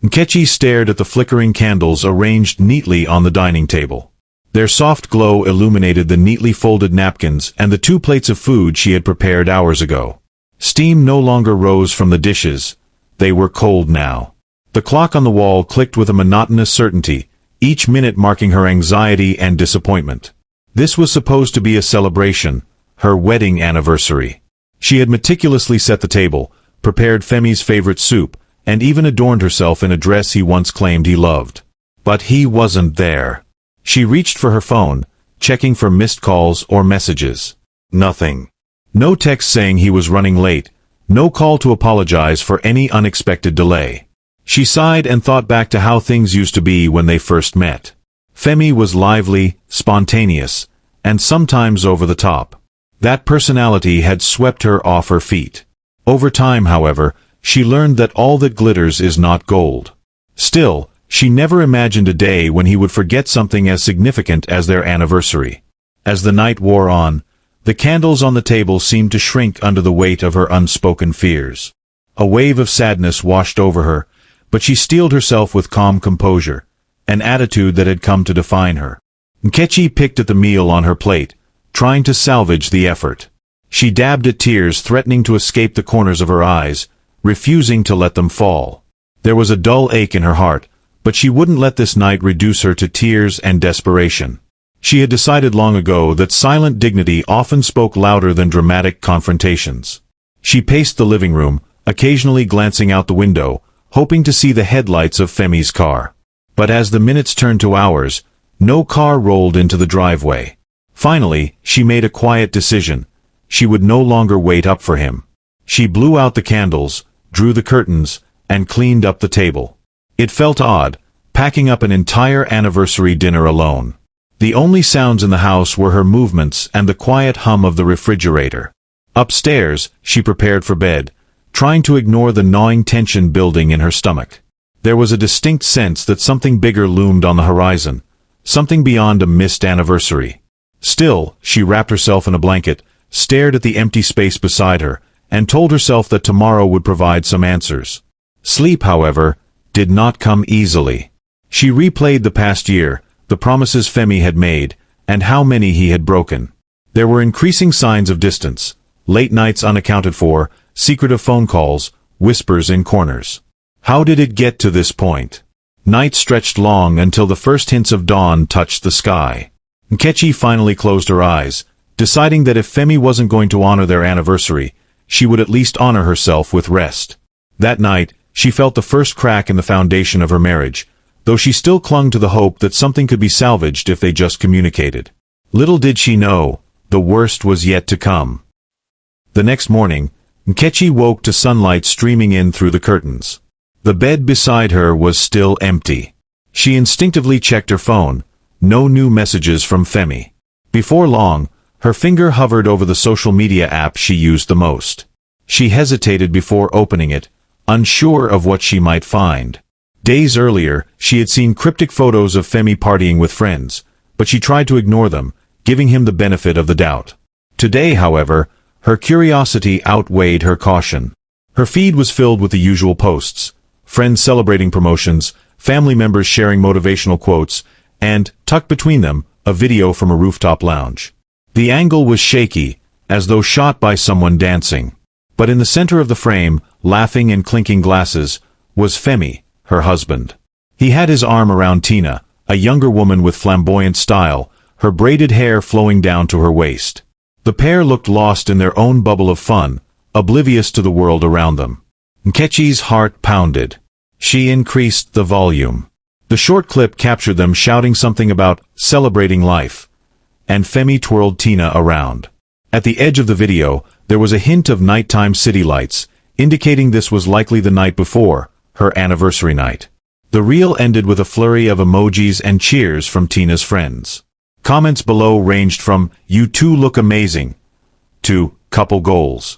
Nkechi stared at the flickering candles arranged neatly on the dining table. Their soft glow illuminated the neatly folded napkins and the 2 plates of food she had prepared hours ago. Steam no longer rose from the dishes. They were cold now. The clock on the wall clicked with a monotonous certainty, each minute marking her anxiety and disappointment. This was supposed to be a celebration, her wedding anniversary. She had meticulously set the table, prepared Femi's favorite soup, and even adorned herself in a dress he once claimed he loved. But he wasn't there. She reached for her phone, checking for missed calls or messages. Nothing. No text saying he was running late, no call to apologize for any unexpected delay. She sighed and thought back to how things used to be when they first met. Femi was lively, spontaneous, and sometimes over the top. That personality had swept her off her feet. Over time, however, she learned that all that glitters is not gold. Still, she never imagined a day when he would forget something as significant as their anniversary. As the night wore on, the candles on the table seemed to shrink under the weight of her unspoken fears. A wave of sadness washed over her, but she steeled herself with calm composure, an attitude that had come to define her. Nkechi picked at the meal on her plate, trying to salvage the effort. She dabbed at tears threatening to escape the corners of her eyes, refusing to let them fall. There was a dull ache in her heart, but she wouldn't let this night reduce her to tears and desperation. She had decided long ago that silent dignity often spoke louder than dramatic confrontations. She paced the living room, occasionally glancing out the window, hoping to see the headlights of Femi's car. But as the minutes turned to hours, no car rolled into the driveway. Finally, she made a quiet decision. She would no longer wait up for him. She blew out the candles, drew the curtains, and cleaned up the table. It felt odd, packing up an entire anniversary dinner alone. The only sounds in the house were her movements and the quiet hum of the refrigerator. Upstairs, she prepared for bed, trying to ignore the gnawing tension building in her stomach. There was a distinct sense that something bigger loomed on the horizon, something beyond a missed anniversary. Still, she wrapped herself in a blanket, stared at the empty space beside her, and told herself that tomorrow would provide some answers. Sleep, however, did not come easily. She replayed the past year, the promises Femi had made, and how many he had broken. There were increasing signs of distance, late nights unaccounted for, secretive phone calls, whispers in corners. How did it get to this point? Night stretched long until the first hints of dawn touched the sky. Nkechi finally closed her eyes, deciding that if Femi wasn't going to honor their anniversary, she would at least honor herself with rest. That night, she felt the first crack in the foundation of her marriage, though she still clung to the hope that something could be salvaged if they just communicated. Little did she know, the worst was yet to come. The next morning, Nkechi woke to sunlight streaming in through the curtains. The bed beside her was still empty. She instinctively checked her phone. No new messages from Femi. Before long, her finger hovered over the social media app she used the most. She hesitated before opening it, unsure of what she might find. Days earlier, she had seen cryptic photos of Femi partying with friends, but she tried to ignore them, giving him the benefit of the doubt. Today, however, her curiosity outweighed her caution. Her feed was filled with the usual posts: friends celebrating promotions, family members sharing motivational quotes, and, tucked between them, a video from a rooftop lounge. The angle was shaky, as though shot by someone dancing. But in the center of the frame, laughing and clinking glasses, was Femi, her husband. He had his arm around Tina, a younger woman with flamboyant style, her braided hair flowing down to her waist. The pair looked lost in their own bubble of fun, oblivious to the world around them. Nkechi's heart pounded. She increased the volume. The short clip captured them shouting something about celebrating life, and Femi twirled Tina around. At the edge of the video, there was a hint of nighttime city lights, indicating this was likely the night before, her anniversary night. The reel ended with a flurry of emojis and cheers from Tina's friends. Comments below ranged from, "You two look amazing," to, "couple goals."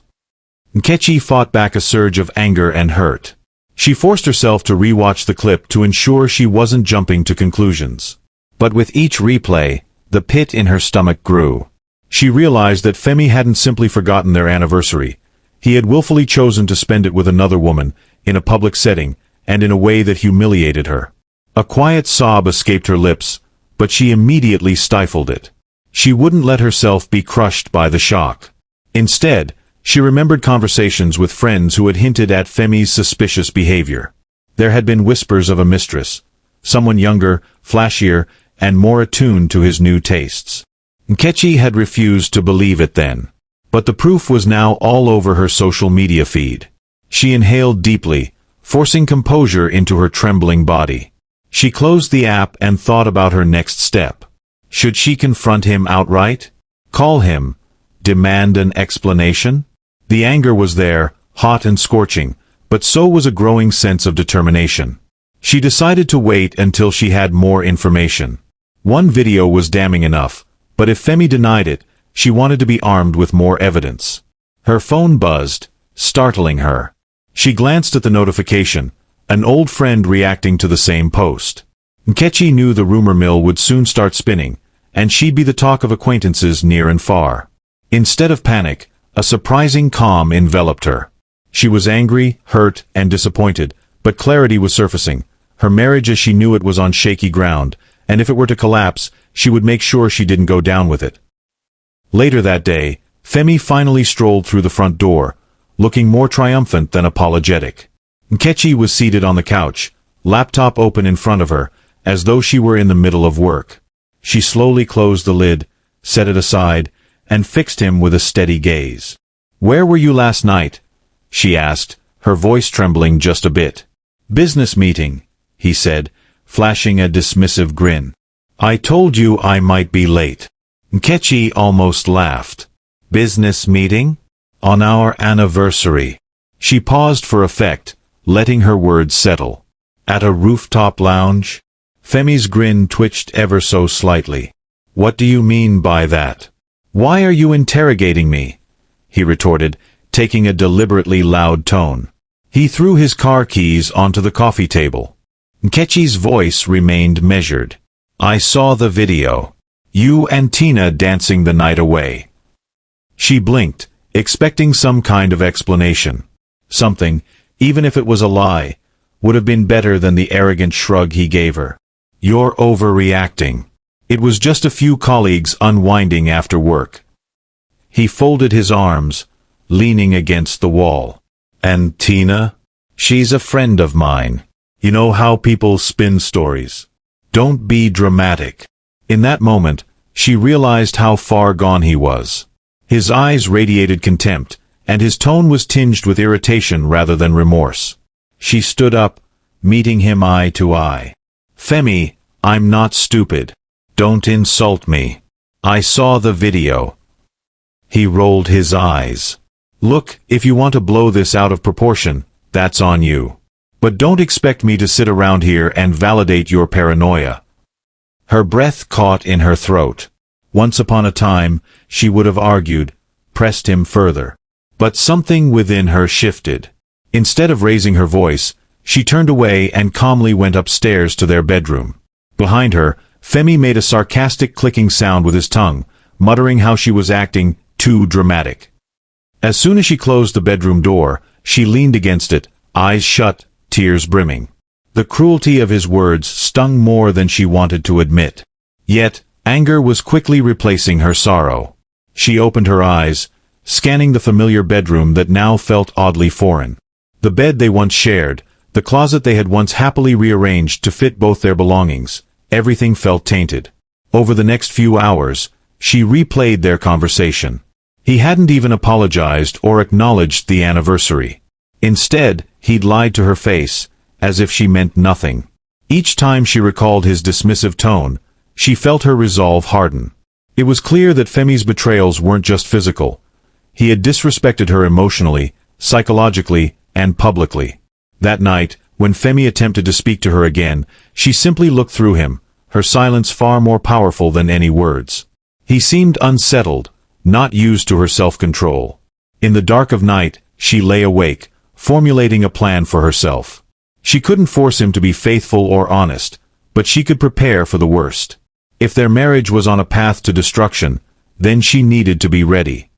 Nkechi fought back a surge of anger and hurt. She forced herself to rewatch the clip to ensure she wasn't jumping to conclusions. But with each replay, the pit in her stomach grew. She realized that Femi hadn't simply forgotten their anniversary. He had willfully chosen to spend it with another woman, in a public setting, and in a way that humiliated her. A quiet sob escaped her lips, but she immediately stifled it. She wouldn't let herself be crushed by the shock. Instead, she remembered conversations with friends who had hinted at Femi's suspicious behavior. There had been whispers of a mistress, someone younger, flashier, and more attuned to his new tastes. Nkechi had refused to believe it then. But the proof was now all over her social media feed. She inhaled deeply, forcing composure into her trembling body. She closed the app and thought about her next step. Should she confront him outright? Call him? Demand an explanation? The anger was there, hot and scorching, but so was a growing sense of determination. She decided to wait until she had more information. One video was damning enough, but if Femi denied it, she wanted to be armed with more evidence. Her phone buzzed, startling her. She glanced at the notification, an old friend reacting to the same post. Nkechi knew the rumor mill would soon start spinning, and she'd be the talk of acquaintances near and far. Instead of panic, a surprising calm enveloped her. She was angry, hurt, and disappointed, but clarity was surfacing. Her marriage as she knew it was on shaky ground, and if it were to collapse, she would make sure she didn't go down with it. Later that day, Femi finally strolled through the front door, looking more triumphant than apologetic. Nkechi was seated on the couch, laptop open in front of her, as though she were in the middle of work. She slowly closed the lid, set it aside, and fixed him with a steady gaze. "Where were you last night?" she asked, her voice trembling just a bit. "Business meeting," he said, flashing a dismissive grin. "I told you I might be late." Nkechi almost laughed. "Business meeting? On our anniversary." She paused for effect, letting her words settle. "At a rooftop lounge?" Femi's grin twitched ever so slightly. "What do you mean by that?" "Why are you interrogating me?" he retorted, taking a deliberately loud tone. He threw his car keys onto the coffee table. Nkechi's voice remained measured. "I saw the video. You and Tina dancing the night away." She blinked, expecting some kind of explanation. Something, even if it was a lie, would have been better than the arrogant shrug he gave her. "You're overreacting. It was just a few colleagues unwinding after work." He folded his arms, leaning against the wall. "And Tina? She's a friend of mine. You know how people spin stories. Don't be dramatic." In that moment, she realized how far gone he was. His eyes radiated contempt, and his tone was tinged with irritation rather than remorse. She stood up, meeting him eye to eye. "Femi, I'm not stupid. Don't insult me. I saw the video." He rolled his eyes. "Look, if you want to blow this out of proportion, that's on you. But don't expect me to sit around here and validate your paranoia." Her breath caught in her throat. Once upon a time, she would have argued, pressed him further. But something within her shifted. Instead of raising her voice, she turned away and calmly went upstairs to their bedroom. Behind her, Femi made a sarcastic clicking sound with his tongue, muttering how she was acting too dramatic. As soon as she closed the bedroom door, she leaned against it, eyes shut, tears brimming. The cruelty of his words stung more than she wanted to admit. Yet, anger was quickly replacing her sorrow. She opened her eyes, scanning the familiar bedroom that now felt oddly foreign. The bed they once shared, the closet they had once happily rearranged to fit both their belongings, everything felt tainted. Over the next few hours, she replayed their conversation. He hadn't even apologized or acknowledged the anniversary. Instead, he'd lied to her face, as if she meant nothing. Each time she recalled his dismissive tone, she felt her resolve harden. It was clear that Femi's betrayals weren't just physical. He had disrespected her emotionally, psychologically, and publicly. That night, when Femi attempted to speak to her again, she simply looked through him, her silence far more powerful than any words. He seemed unsettled, not used to her self-control. In the dark of night, she lay awake, formulating a plan for herself. She couldn't force him to be faithful or honest, but she could prepare for the worst. If their marriage was on a path to destruction, then she needed to be ready.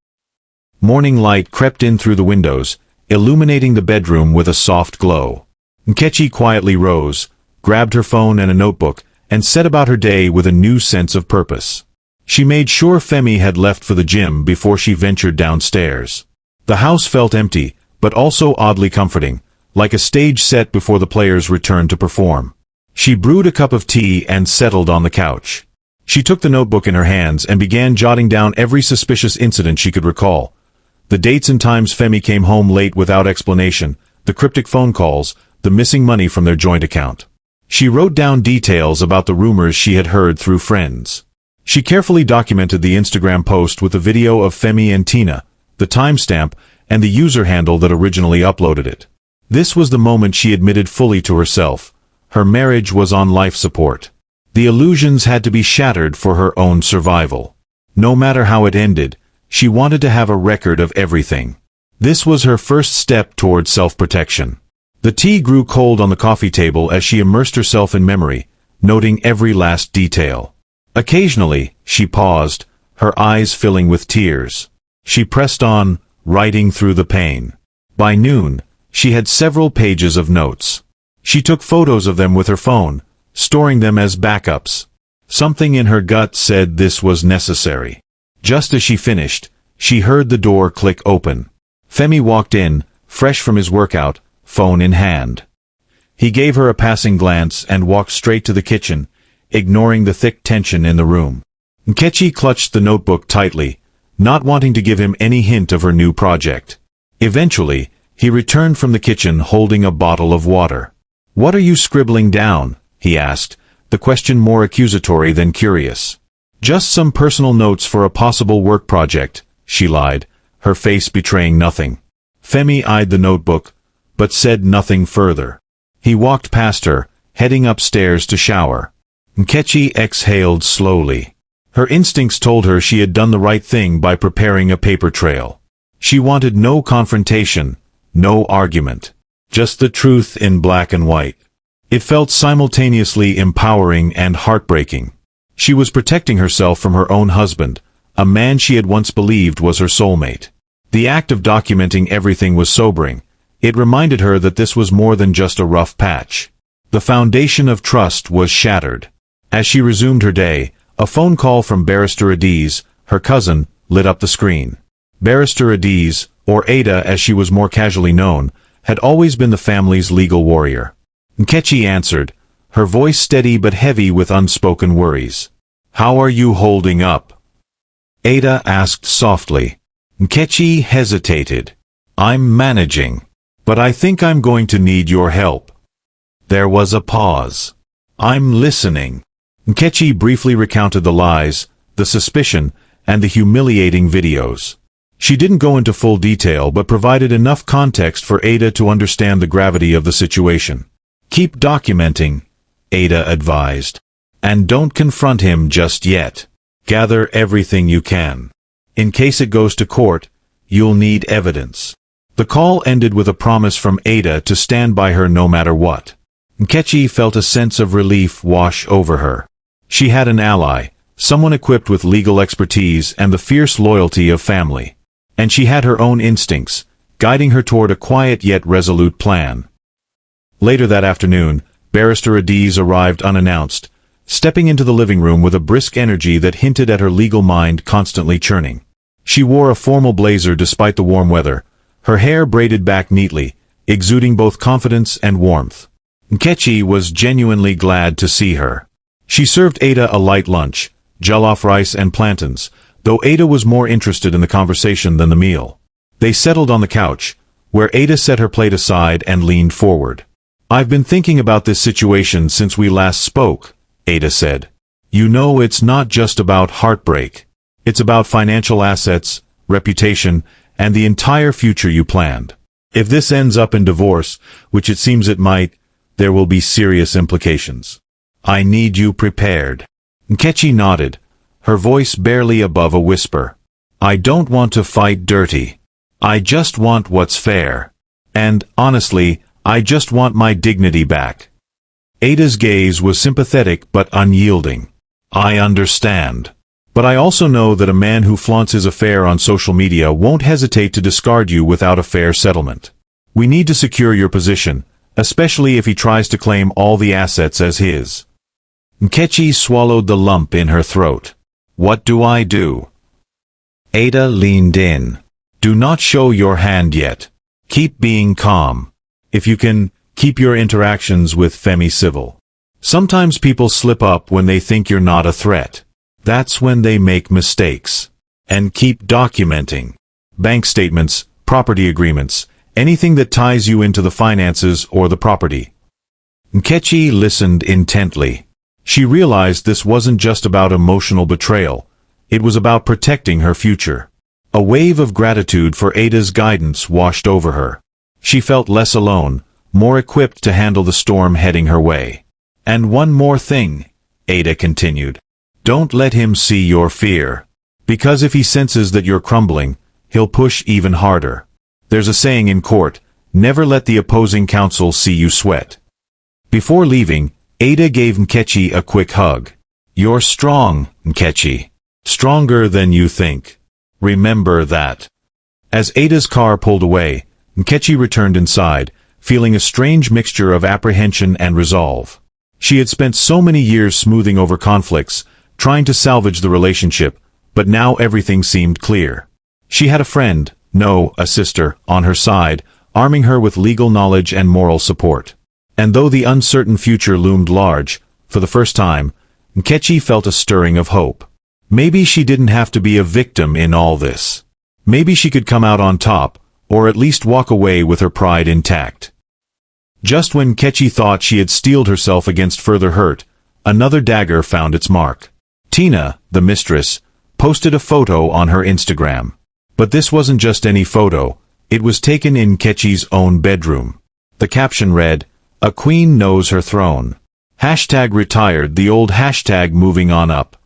Morning light crept in through the windows, illuminating the bedroom with a soft glow. Nkechi quietly rose, grabbed her phone and a notebook, and set about her day with a new sense of purpose. She made sure Femi had left for the gym before she ventured downstairs. The house felt empty, but also oddly comforting, like a stage set before the players returned to perform. She brewed a cup of tea and settled on the couch. She took the notebook in her hands and began jotting down every suspicious incident she could recall. The dates and times Femi came home late without explanation, the cryptic phone calls, the missing money from their joint account. She wrote down details about the rumors she had heard through friends. She carefully documented the Instagram post with the video of Femi and Tina, the timestamp, and the user handle that originally uploaded it. This was the moment she admitted fully to herself. Her marriage was on life support. The illusions had to be shattered for her own survival. No matter how it ended, she wanted to have a record of everything. This was her first step toward self-protection. The tea grew cold on the coffee table as she immersed herself in memory, noting every last detail. Occasionally, she paused, her eyes filling with tears. She pressed on, writing through the pain. By noon, she had several pages of notes. She took photos of them with her phone, storing them as backups. Something in her gut said this was necessary. Just as she finished, she heard the door click open. Femi walked in, fresh from his workout, phone in hand. He gave her a passing glance and walked straight to the kitchen, ignoring the thick tension in the room. Nkechi clutched the notebook tightly, not wanting to give him any hint of her new project. Eventually, he returned from the kitchen holding a bottle of water. "What are you scribbling down?" he asked, the question more accusatory than curious. "Just some personal notes for a possible work project," she lied, her face betraying nothing. Femi eyed the notebook, but said nothing further. He walked past her, heading upstairs to shower. Nkechi exhaled slowly. Her instincts told her she had done the right thing by preparing a paper trail. She wanted no confrontation, no argument. Just the truth in black and white. It felt simultaneously empowering and heartbreaking. She was protecting herself from her own husband, a man she had once believed was her soulmate. The act of documenting everything was sobering. It reminded her that this was more than just a rough patch. The foundation of trust was shattered. As she resumed her day, a phone call from Barrister Adiz, her cousin, lit up the screen. Barrister Adiz, or Ada as she was more casually known, had always been the family's legal warrior. Nkechi answered, her voice steady but heavy with unspoken worries. "How are you holding up?" Ada asked softly. Nkechi hesitated. "I'm managing. But I think I'm going to need your help." There was a pause. "I'm listening." Nkechi briefly recounted the lies, the suspicion, and the humiliating videos. She didn't go into full detail but provided enough context for Ada to understand the gravity of the situation. "Keep documenting," Ada advised. "And don't confront him just yet. Gather everything you can. In case it goes to court, you'll need evidence." The call ended with a promise from Ada to stand by her no matter what. Nkechi felt a sense of relief wash over her. She had an ally, someone equipped with legal expertise and the fierce loyalty of family. And she had her own instincts, guiding her toward a quiet yet resolute plan. Later that afternoon, Barrister Adiz arrived unannounced, stepping into the living room with a brisk energy that hinted at her legal mind constantly churning. She wore a formal blazer despite the warm weather, her hair braided back neatly, exuding both confidence and warmth. Nkechi was genuinely glad to see her. She served Ada a light lunch, jollof rice and plantains, though Ada was more interested in the conversation than the meal. They settled on the couch, where Ada set her plate aside and leaned forward. "I've been thinking about this situation since we last spoke," Ada said. "You know it's not just about heartbreak. It's about financial assets, reputation, and the entire future you planned. If this ends up in divorce, which it seems it might, there will be serious implications. I need you prepared." Nkechi nodded, her voice barely above a whisper. "I don't want to fight dirty. I just want what's fair. And, honestly, I just want my dignity back." Ada's gaze was sympathetic but unyielding. "I understand. But I also know that a man who flaunts his affair on social media won't hesitate to discard you without a fair settlement. We need to secure your position, especially if he tries to claim all the assets as his. Nkechi swallowed the lump in her throat. What do I do? Ada leaned in. Do not show your hand yet. Keep being calm. If you can, keep your interactions with Femi civil. Sometimes people slip up when they think you're not a threat. That's when they make mistakes. And keep documenting. Bank statements, property agreements, anything that ties you into the finances or the property. Nkechi listened intently. She realized this wasn't just about emotional betrayal. It was about protecting her future. A wave of gratitude for Ada's guidance washed over her. She felt less alone, more equipped to handle the storm heading her way. And one more thing, Ada continued. Don't let him see your fear. Because if he senses that you're crumbling, he'll push even harder. There's a saying in court, never let the opposing counsel see you sweat. Before leaving, Ada gave Nkechi a quick hug. You're strong, Nkechi. Stronger than you think. Remember that. As Ada's car pulled away, Nkechi returned inside, feeling a strange mixture of apprehension and resolve. She had spent so many years smoothing over conflicts, trying to salvage the relationship, but now everything seemed clear. She had a friend, no, a sister, on her side, arming her with legal knowledge and moral support. And though the uncertain future loomed large, for the first time, Nkechi felt a stirring of hope. Maybe she didn't have to be a victim in all this. Maybe she could come out on top, or at least walk away with her pride intact. Just when Nkechi thought she had steeled herself against further hurt, another dagger found its mark. Tina, the mistress, posted a photo on her Instagram. But this wasn't just any photo, it was taken in Nkechi's own bedroom. The caption read, "A queen knows her throne. #retired, the old hashtag moving on up."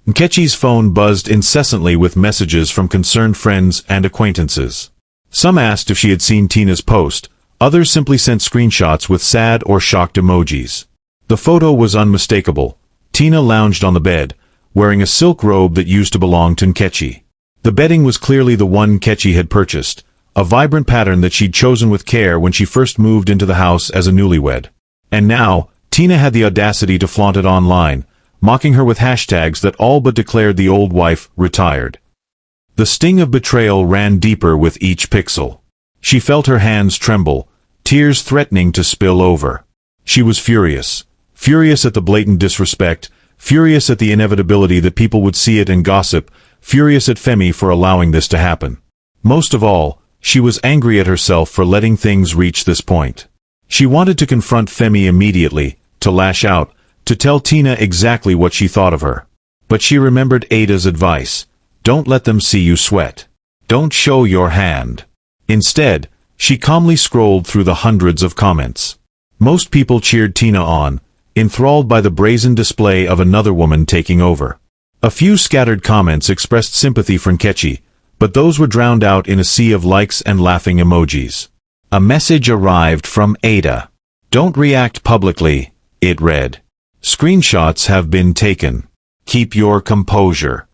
Nkechi's phone buzzed incessantly with messages from concerned friends and acquaintances. Some asked if she had seen Tina's post, others simply sent screenshots with sad or shocked emojis. The photo was unmistakable. Tina lounged on the bed, wearing a silk robe that used to belong to Nkechi. The bedding was clearly the one Nkechi had purchased, a vibrant pattern that she'd chosen with care when she first moved into the house as a newlywed. And now, Tina had the audacity to flaunt it online, mocking her with hashtags that all but declared the old wife retired. The sting of betrayal ran deeper with each pixel. She felt her hands tremble, tears threatening to spill over. She was furious. Furious at the blatant disrespect, furious at the inevitability that people would see it and gossip, furious at Femi for allowing this to happen. Most of all, she was angry at herself for letting things reach this point. She wanted to confront Femi immediately, to lash out, to tell Tina exactly what she thought of her. But she remembered Ada's advice. Don't let them see you sweat. Don't show your hand. Instead, she calmly scrolled through the hundreds of comments. Most people cheered Tina on, enthralled by the brazen display of another woman taking over. A few scattered comments expressed sympathy for Nkechi, but those were drowned out in a sea of likes and laughing emojis. A message arrived from Ada. Don't react publicly, it read. Screenshots have been taken. Keep your composure.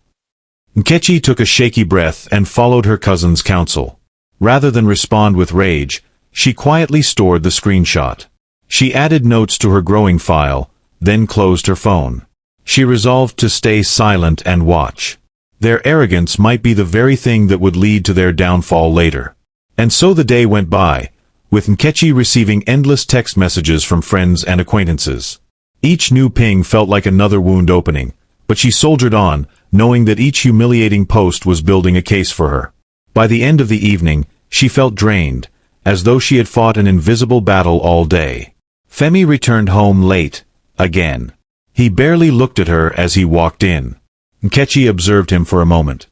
Nkechi took a shaky breath and followed her cousin's counsel. Rather than respond with rage, she quietly stored the screenshot. She added notes to her growing file, then closed her phone. She resolved to stay silent and watch. Their arrogance might be the very thing that would lead to their downfall later. And so the day went by, with Nkechi receiving endless text messages from friends and acquaintances. Each new ping felt like another wound opening, but she soldiered on, knowing that each humiliating post was building a case for her. By the end of the evening, she felt drained, as though she had fought an invisible battle all day. Femi returned home late, again. He barely looked at her as he walked in. Nkechi observed him for a moment.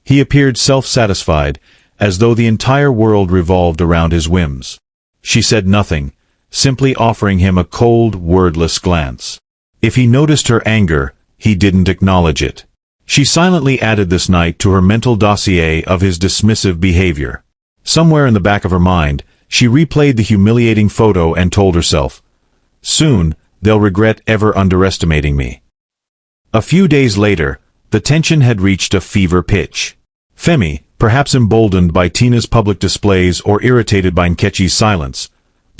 He appeared self-satisfied, as though the entire world revolved around his whims. She said nothing, simply offering him a cold, wordless glance. If he noticed her anger, he didn't acknowledge it. She silently added this night to her mental dossier of his dismissive behavior. Somewhere in the back of her mind, she replayed the humiliating photo and told herself, "Soon, they'll regret ever underestimating me." A few days later, the tension had reached a fever pitch. Femi, perhaps emboldened by Tina's public displays or irritated by Nkechi's silence,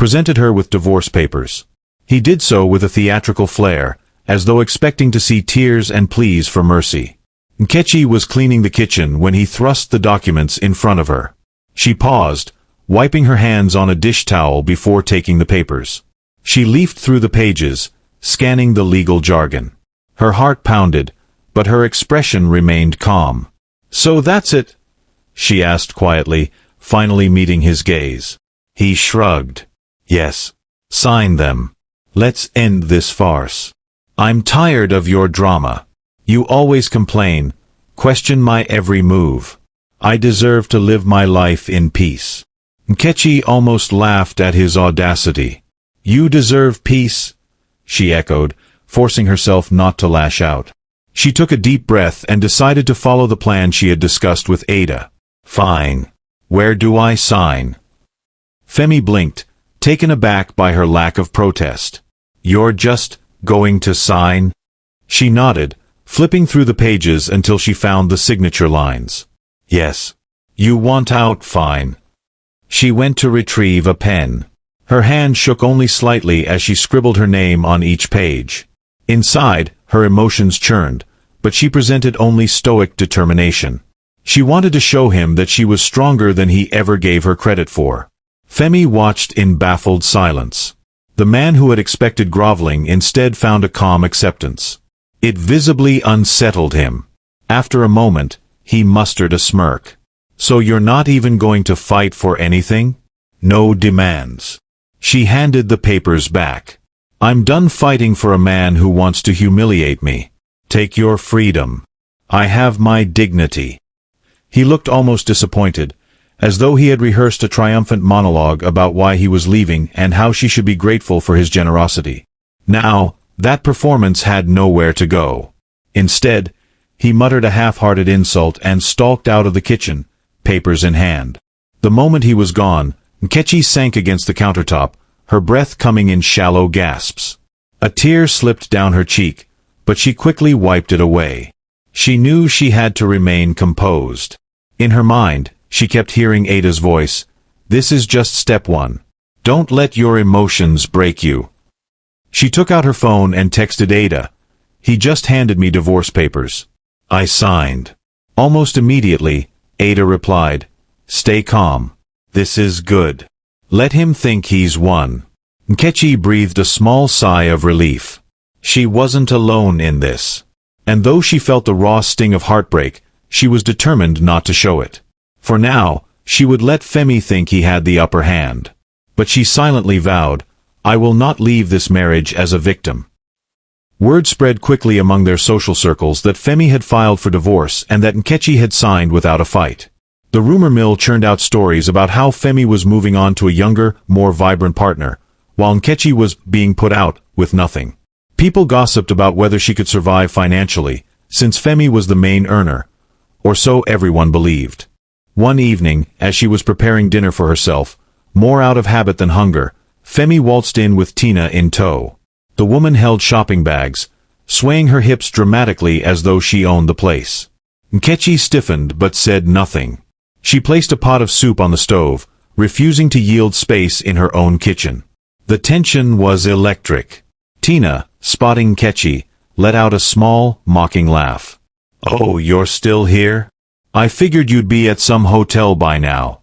presented her with divorce papers. He did so with a theatrical flair, as though expecting to see tears and pleas for mercy. Nkechi was cleaning the kitchen when he thrust the documents in front of her. She paused, wiping her hands on a dish towel before taking the papers. She leafed through the pages, scanning the legal jargon. Her heart pounded, but her expression remained calm. "So that's it?" she asked quietly, finally meeting his gaze. He shrugged. "Yes. Sign them. Let's end this farce. I'm tired of your drama. You always complain, question my every move. I deserve to live my life in peace." Nkechi almost laughed at his audacity. "You deserve peace?" she echoed, forcing herself not to lash out. She took a deep breath and decided to follow the plan she had discussed with Ada. "Fine. Where do I sign?" Femi blinked, taken aback by her lack of protest. "You're just going to sign?" She nodded, flipping through the pages until she found the signature lines. "Yes. You want out, fine." She went to retrieve a pen. Her hand shook only slightly as she scribbled her name on each page. Inside, her emotions churned, but she presented only stoic determination. She wanted to show him that she was stronger than he ever gave her credit for. Femi watched in baffled silence. The man who had expected groveling instead found a calm acceptance. It visibly unsettled him. After a moment, he mustered a smirk. "So you're not even going to fight for anything? No demands." She handed the papers back. "I'm done fighting for a man who wants to humiliate me. Take your freedom. I have my dignity." He looked almost disappointed, as though he had rehearsed a triumphant monologue about why he was leaving and how she should be grateful for his generosity. Now, that performance had nowhere to go. Instead, he muttered a half-hearted insult and stalked out of the kitchen, papers in hand. The moment he was gone, Nkechi sank against the countertop, her breath coming in shallow gasps. A tear slipped down her cheek, but she quickly wiped it away. She knew she had to remain composed. In her mind, she kept hearing Ada's voice. "This is just step one. Don't let your emotions break you." She took out her phone and texted Ada. "He just handed me divorce papers. I signed." Almost immediately, Ada replied, "Stay calm. This is good. Let him think he's won." Nkechi breathed a small sigh of relief. She wasn't alone in this. And though she felt the raw sting of heartbreak, she was determined not to show it. For now, she would let Femi think he had the upper hand. But she silently vowed, "I will not leave this marriage as a victim." Word spread quickly among their social circles that Femi had filed for divorce and that Nkechi had signed without a fight. The rumor mill churned out stories about how Femi was moving on to a younger, more vibrant partner, while Nkechi was being put out with nothing. People gossiped about whether she could survive financially, since Femi was the main earner, or so everyone believed. One evening, as she was preparing dinner for herself, more out of habit than hunger, Femi waltzed in with Tina in tow. The woman held shopping bags, swaying her hips dramatically as though she owned the place. Nkechi stiffened but said nothing. She placed a pot of soup on the stove, refusing to yield space in her own kitchen. The tension was electric. Tina, spotting Nkechi, let out a small, mocking laugh. "Oh, you're still here? I figured you'd be at some hotel by now."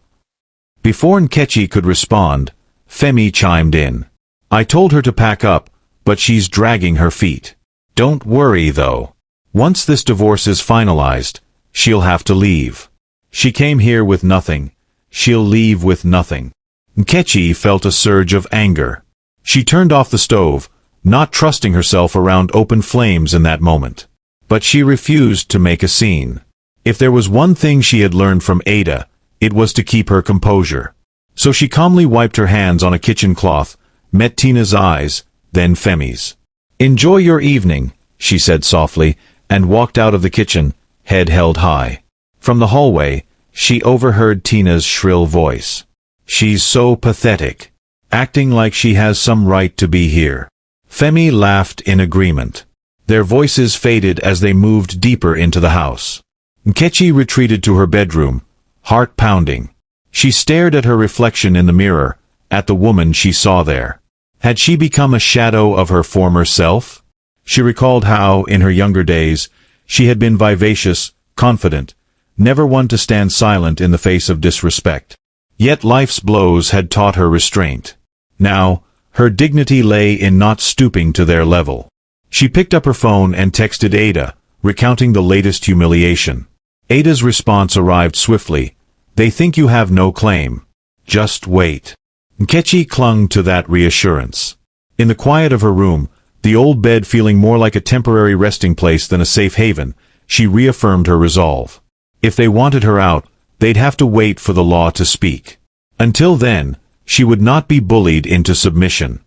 Before Nkechi could respond, Femi chimed in. "I told her to pack up, but she's dragging her feet. Don't worry, though. Once this divorce is finalized, she'll have to leave. She came here with nothing. She'll leave with nothing." Nkechi felt a surge of anger. She turned off the stove, not trusting herself around open flames in that moment. But she refused to make a scene. If there was one thing she had learned from Ada, it was to keep her composure. So she calmly wiped her hands on a kitchen cloth, met Tina's eyes, then Femi's. "Enjoy your evening," she said softly, and walked out of the kitchen, head held high. From the hallway, she overheard Tina's shrill voice. "She's so pathetic. Acting like she has some right to be here." Femi laughed in agreement. Their voices faded as they moved deeper into the house. Nkechi retreated to her bedroom, heart pounding. She stared at her reflection in the mirror, at the woman she saw there. Had she become a shadow of her former self? She recalled how, in her younger days, she had been vivacious, confident, never one to stand silent in the face of disrespect. Yet life's blows had taught her restraint. Now, her dignity lay in not stooping to their level. She picked up her phone and texted Ada, recounting the latest humiliation. Ada's response arrived swiftly. "They think you have no claim. Just wait." Nkechi clung to that reassurance. In the quiet of her room, the old bed feeling more like a temporary resting place than a safe haven, she reaffirmed her resolve. If they wanted her out, they'd have to wait for the law to speak. Until then, she would not be bullied into submission.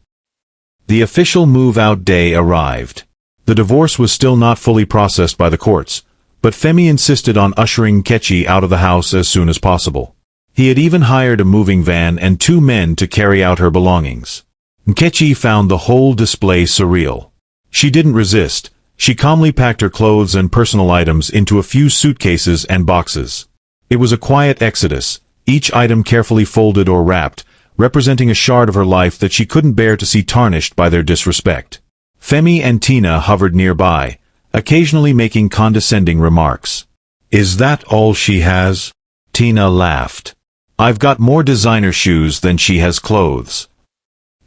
The official move-out day arrived. The divorce was still not fully processed by the courts, but Femi insisted on ushering Nkechi out of the house as soon as possible. He had even hired a moving van and 2 men to carry out her belongings. Nkechi found the whole display surreal. She didn't resist. She calmly packed her clothes and personal items into a few suitcases and boxes. It was a quiet exodus, each item carefully folded or wrapped, representing a shard of her life that she couldn't bear to see tarnished by their disrespect. Femi and Tina hovered nearby, occasionally making condescending remarks. "Is that all she has?" Tina laughed. "I've got more designer shoes than she has clothes."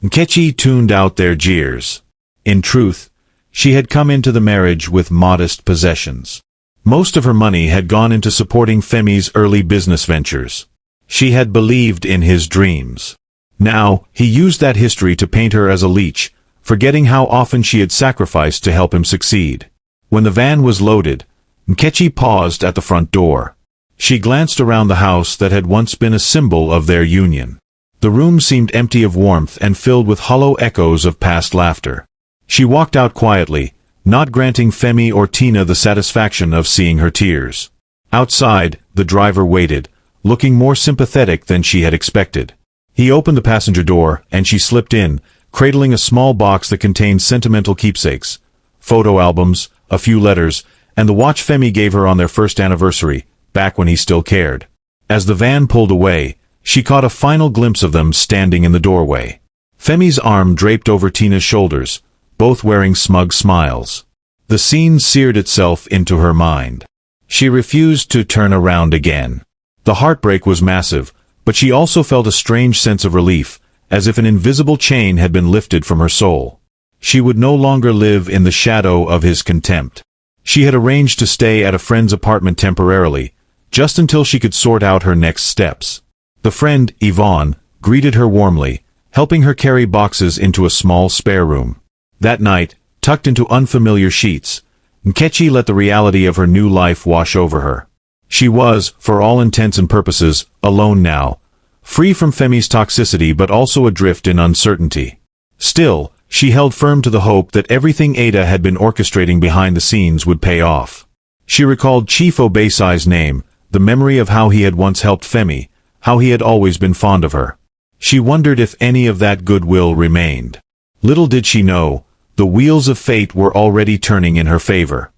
Nkechi tuned out their jeers. In truth, she had come into the marriage with modest possessions. Most of her money had gone into supporting Femi's early business ventures. She had believed in his dreams. Now, he used that history to paint her as a leech, forgetting how often she had sacrificed to help him succeed. When the van was loaded, Nkechi paused at the front door. She glanced around the house that had once been a symbol of their union. The room seemed empty of warmth and filled with hollow echoes of past laughter. She walked out quietly, not granting Femi or Tina the satisfaction of seeing her tears. Outside, the driver waited, looking more sympathetic than she had expected. He opened the passenger door, and she slipped in, cradling a small box that contained sentimental keepsakes, photo albums, a few letters, and the watch Femi gave her on their first anniversary, back when he still cared. As the van pulled away, she caught a final glimpse of them standing in the doorway. Femi's arm draped over Tina's shoulders, both wearing smug smiles. The scene seared itself into her mind. She refused to turn around again. The heartbreak was massive, but she also felt a strange sense of relief, as if an invisible chain had been lifted from her soul. She would no longer live in the shadow of his contempt. She had arranged to stay at a friend's apartment temporarily, just until she could sort out her next steps. The friend, Yvonne, greeted her warmly, helping her carry boxes into a small spare room. That night, tucked into unfamiliar sheets, Nkechi let the reality of her new life wash over her. She was, for all intents and purposes, alone now, free from Femi's toxicity but also adrift in uncertainty. Still, she held firm to the hope that everything Ada had been orchestrating behind the scenes would pay off. She recalled Chief Obeisai's name, the memory of how he had once helped Femi, how he had always been fond of her. She wondered if any of that goodwill remained. Little did she know, the wheels of fate were already turning in her favor.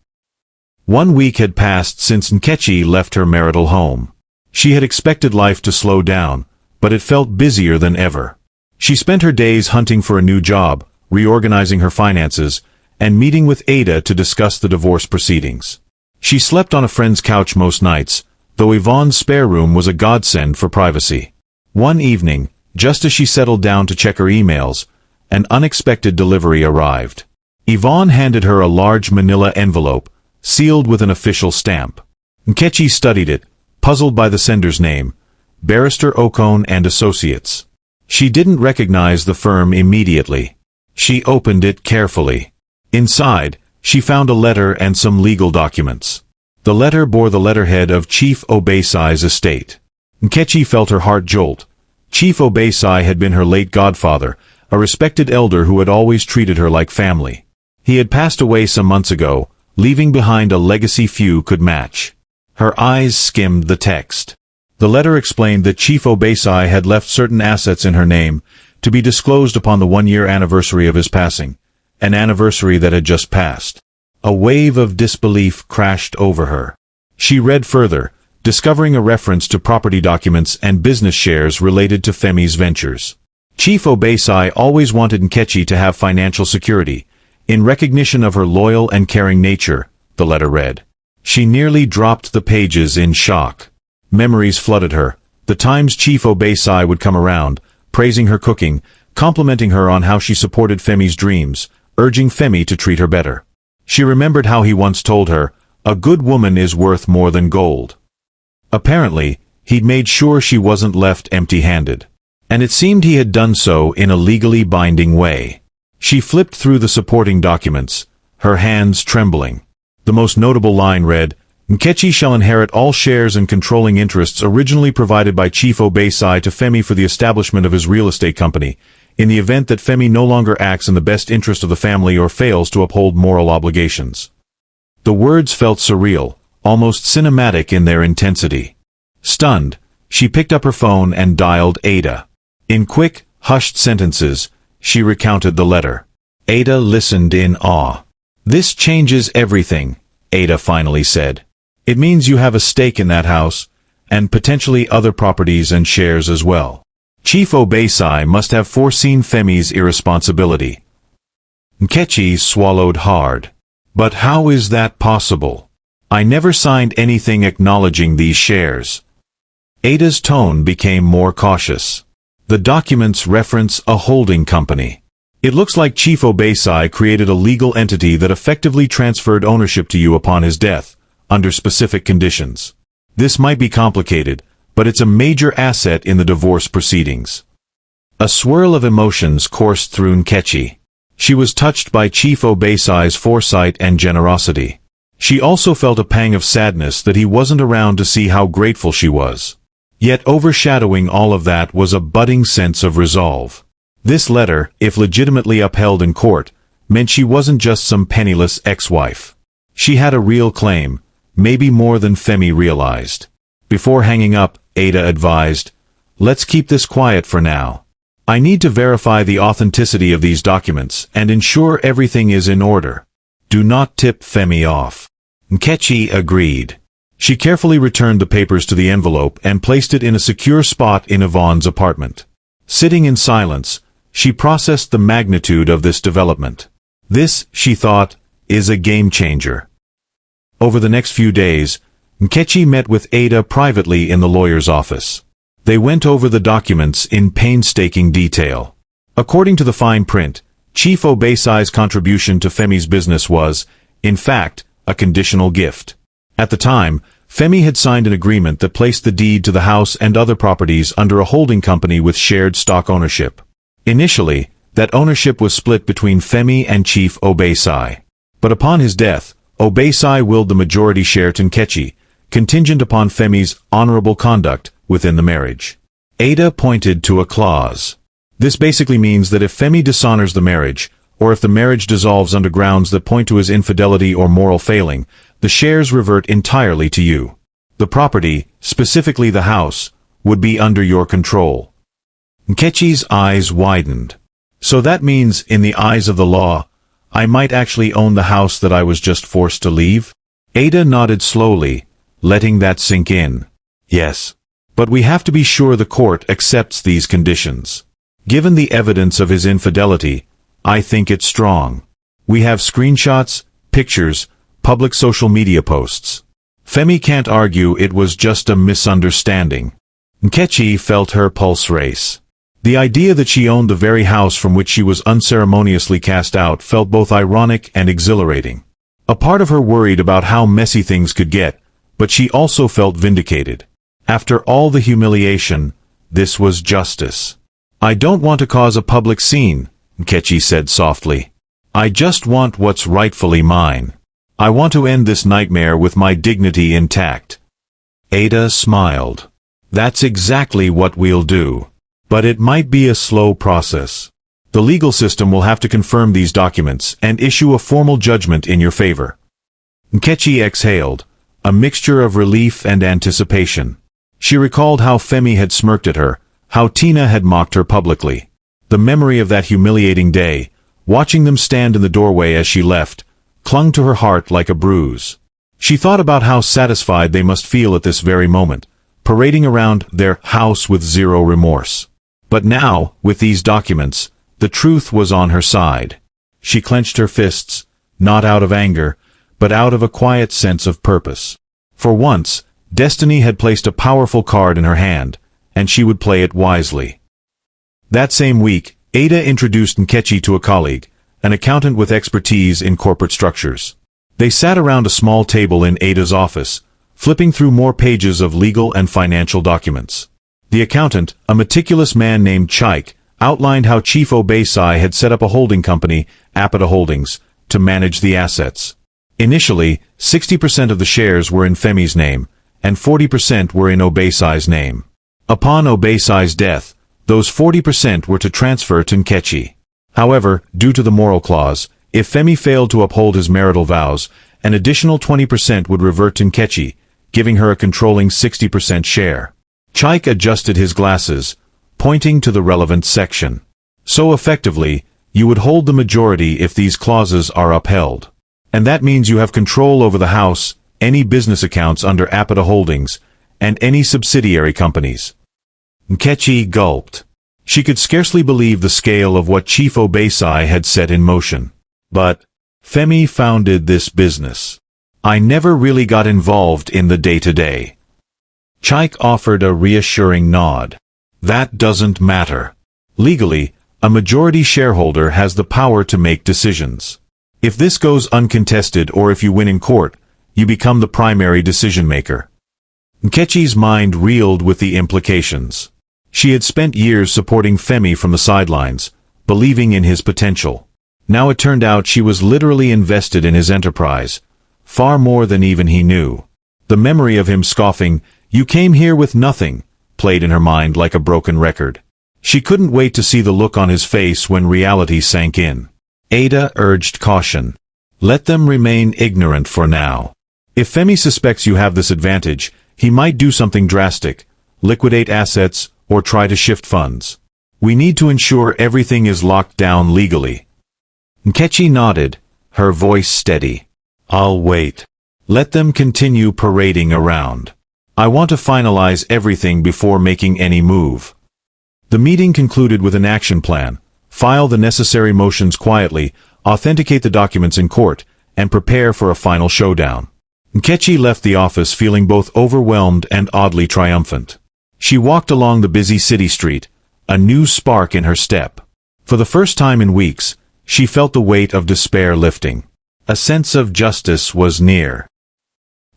1 week had passed since Nkechi left her marital home. She had expected life to slow down, but it felt busier than ever. She spent her days hunting for a new job, reorganizing her finances, and meeting with Ada to discuss the divorce proceedings. She slept on a friend's couch most nights, though Yvonne's spare room was a godsend for privacy. One evening, just as she settled down to check her emails, an unexpected delivery arrived. Yvonne handed her a large manila envelope, sealed with an official stamp. Nkechi studied it, puzzled by the sender's name, Barrister Okon and Associates. She didn't recognize the firm immediately. She opened it carefully. Inside, she found a letter and some legal documents. The letter bore the letterhead of Chief Obeisai's estate. Nkechi felt her heart jolt. Chief Obeisai had been her late godfather, a respected elder who had always treated her like family. He had passed away some months ago, leaving behind a legacy few could match. Her eyes skimmed the text. The letter explained that Chief Obeisai had left certain assets in her name, to be disclosed upon the 1-year anniversary of his passing, an anniversary that had just passed. A wave of disbelief crashed over her. She read further, discovering a reference to property documents and business shares related to Femi's ventures. Chief Obesai always wanted Nkechi to have financial security. In recognition of her loyal and caring nature, the letter read. She nearly dropped the pages in shock. Memories flooded her. The times Chief Obesai would come around, praising her cooking, complimenting her on how she supported Femi's dreams, urging Femi to treat her better. She remembered how he once told her, "A good woman is worth more than gold." Apparently, he'd made sure she wasn't left empty-handed. And it seemed he had done so in a legally binding way. She flipped through the supporting documents, her hands trembling. The most notable line read, Nkechi shall inherit all shares and controlling interests originally provided by Chief Obesai to Femi for the establishment of his real estate company, in the event that Femi no longer acts in the best interest of the family or fails to uphold moral obligations. The words felt surreal, almost cinematic in their intensity. Stunned, she picked up her phone and dialed Ada. In quick, hushed sentences, she recounted the letter. Ada listened in awe. "This changes everything," Ada finally said. "It means you have a stake in that house, and potentially other properties and shares as well." Chief Obesai must have foreseen Femi's irresponsibility. Nkechi swallowed hard. "But how is that possible? I never signed anything acknowledging these shares." Ada's tone became more cautious. "The documents reference a holding company. It looks like Chief Obesai created a legal entity that effectively transferred ownership to you upon his death, under specific conditions. This might be complicated, but it's a major asset in the divorce proceedings." A swirl of emotions coursed through Nkechi. She was touched by Chief Obesai's foresight and generosity. She also felt a pang of sadness that he wasn't around to see how grateful she was. Yet overshadowing all of that was a budding sense of resolve. This letter, if legitimately upheld in court, meant she wasn't just some penniless ex-wife. She had a real claim, maybe more than Femi realized. Before hanging up, Ada advised, "Let's keep this quiet for now. I need to verify the authenticity of these documents and ensure everything is in order. Do not tip Femi off." Nkechi agreed. She carefully returned the papers to the envelope and placed it in a secure spot in Yvonne's apartment. Sitting in silence, she processed the magnitude of this development. This, she thought, is a game-changer. Over the next few days, Nkechi met with Ada privately in the lawyer's office. They went over the documents in painstaking detail. According to the fine print, Chief Obesai's contribution to Femi's business was, in fact, a conditional gift. At the time, Femi had signed an agreement that placed the deed to the house and other properties under a holding company with shared stock ownership. Initially, that ownership was split between Femi and Chief Obesai. But upon his death, Obesai willed the majority share to Nkechi, contingent upon Femi's honorable conduct within the marriage. Ada pointed to a clause. This basically means that if Femi dishonors the marriage, or if the marriage dissolves under grounds that point to his infidelity or moral failing, the shares revert entirely to you. The property, specifically the house, would be under your control. Nkechi's eyes widened. So that means, in the eyes of the law, I might actually own the house that I was just forced to leave? Ada nodded slowly, letting that sink in. Yes. But we have to be sure the court accepts these conditions. Given the evidence of his infidelity, I think it's strong. We have screenshots, pictures, public social media posts. Femi can't argue it was just a misunderstanding. Nkechi felt her pulse race. The idea that she owned the very house from which she was unceremoniously cast out felt both ironic and exhilarating. A part of her worried about how messy things could get, but she also felt vindicated. After all the humiliation, this was justice. I don't want to cause a public scene, Nkechi said softly. I just want what's rightfully mine. I want to end this nightmare with my dignity intact. Ada smiled. That's exactly what we'll do. But it might be a slow process. The legal system will have to confirm these documents and issue a formal judgment in your favor. Nkechi exhaled, a mixture of relief and anticipation. She recalled how Femi had smirked at her, how Tina had mocked her publicly. The memory of that humiliating day, watching them stand in the doorway as she left, clung to her heart like a bruise. She thought about how satisfied they must feel at this very moment, parading around their house with zero remorse. But now, with these documents, the truth was on her side. She clenched her fists, not out of anger, but out of a quiet sense of purpose. For once, destiny had placed a powerful card in her hand, and she would play it wisely. That same week, Ada introduced Nkechi to a colleague, an accountant with expertise in corporate structures. They sat around a small table in Ada's office, flipping through more pages of legal and financial documents. The accountant, a meticulous man named Chaik, outlined how Chief Obeisai had set up a holding company, Apata Holdings, to manage the assets. Initially, 60% of the shares were in Femi's name, and 40% were in Obeisai's name. Upon Obeisai's death, those 40% were to transfer to Nkechi. However, due to the moral clause, if Femi failed to uphold his marital vows, an additional 20% would revert to Nkechi, giving her a controlling 60% share. Chaik adjusted his glasses, pointing to the relevant section. So effectively, you would hold the majority if these clauses are upheld. And that means you have control over the house, any business accounts under Apata Holdings, and any subsidiary companies. Nkechi gulped. She could scarcely believe the scale of what Chief Obeisai had set in motion. But Femi founded this business. I never really got involved in the day-to-day. Chaik offered a reassuring nod. That doesn't matter. Legally, a majority shareholder has the power to make decisions. If this goes uncontested or if you win in court, you become the primary decision-maker. Nkechi's mind reeled with the implications. She had spent years supporting Femi from the sidelines, believing in his potential. Now it turned out she was literally invested in his enterprise, far more than even he knew. The memory of him scoffing, "You came here with nothing," played in her mind like a broken record. She couldn't wait to see the look on his face when reality sank in. Ada urged caution. Let them remain ignorant for now. If Femi suspects you have this advantage, he might do something drastic, liquidate assets, or try to shift funds. We need to ensure everything is locked down legally. Nkechi nodded, her voice steady. I'll wait. Let them continue parading around. I want to finalize everything before making any move. The meeting concluded with an action plan: file the necessary motions quietly, authenticate the documents in court, and prepare for a final showdown. Nkechi left the office feeling both overwhelmed and oddly triumphant. She walked along the busy city street, a new spark in her step. For the first time in weeks, she felt the weight of despair lifting. A sense of justice was near.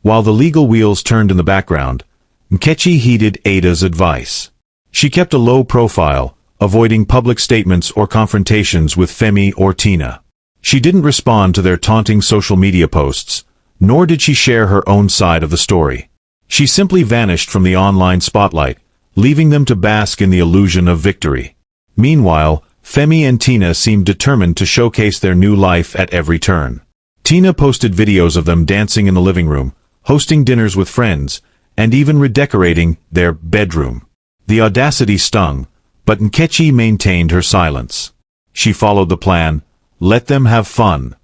While the legal wheels turned in the background, Nkechi heeded Ada's advice. She kept a low profile, avoiding public statements or confrontations with Femi or Tina. She didn't respond to their taunting social media posts, nor did she share her own side of the story. She simply vanished from the online spotlight, leaving them to bask in the illusion of victory. Meanwhile, Femi and Tina seemed determined to showcase their new life at every turn. Tina posted videos of them dancing in the living room, hosting dinners with friends, and even redecorating their bedroom. The audacity stung, but Nkechi maintained her silence. She followed the plan: let them have fun.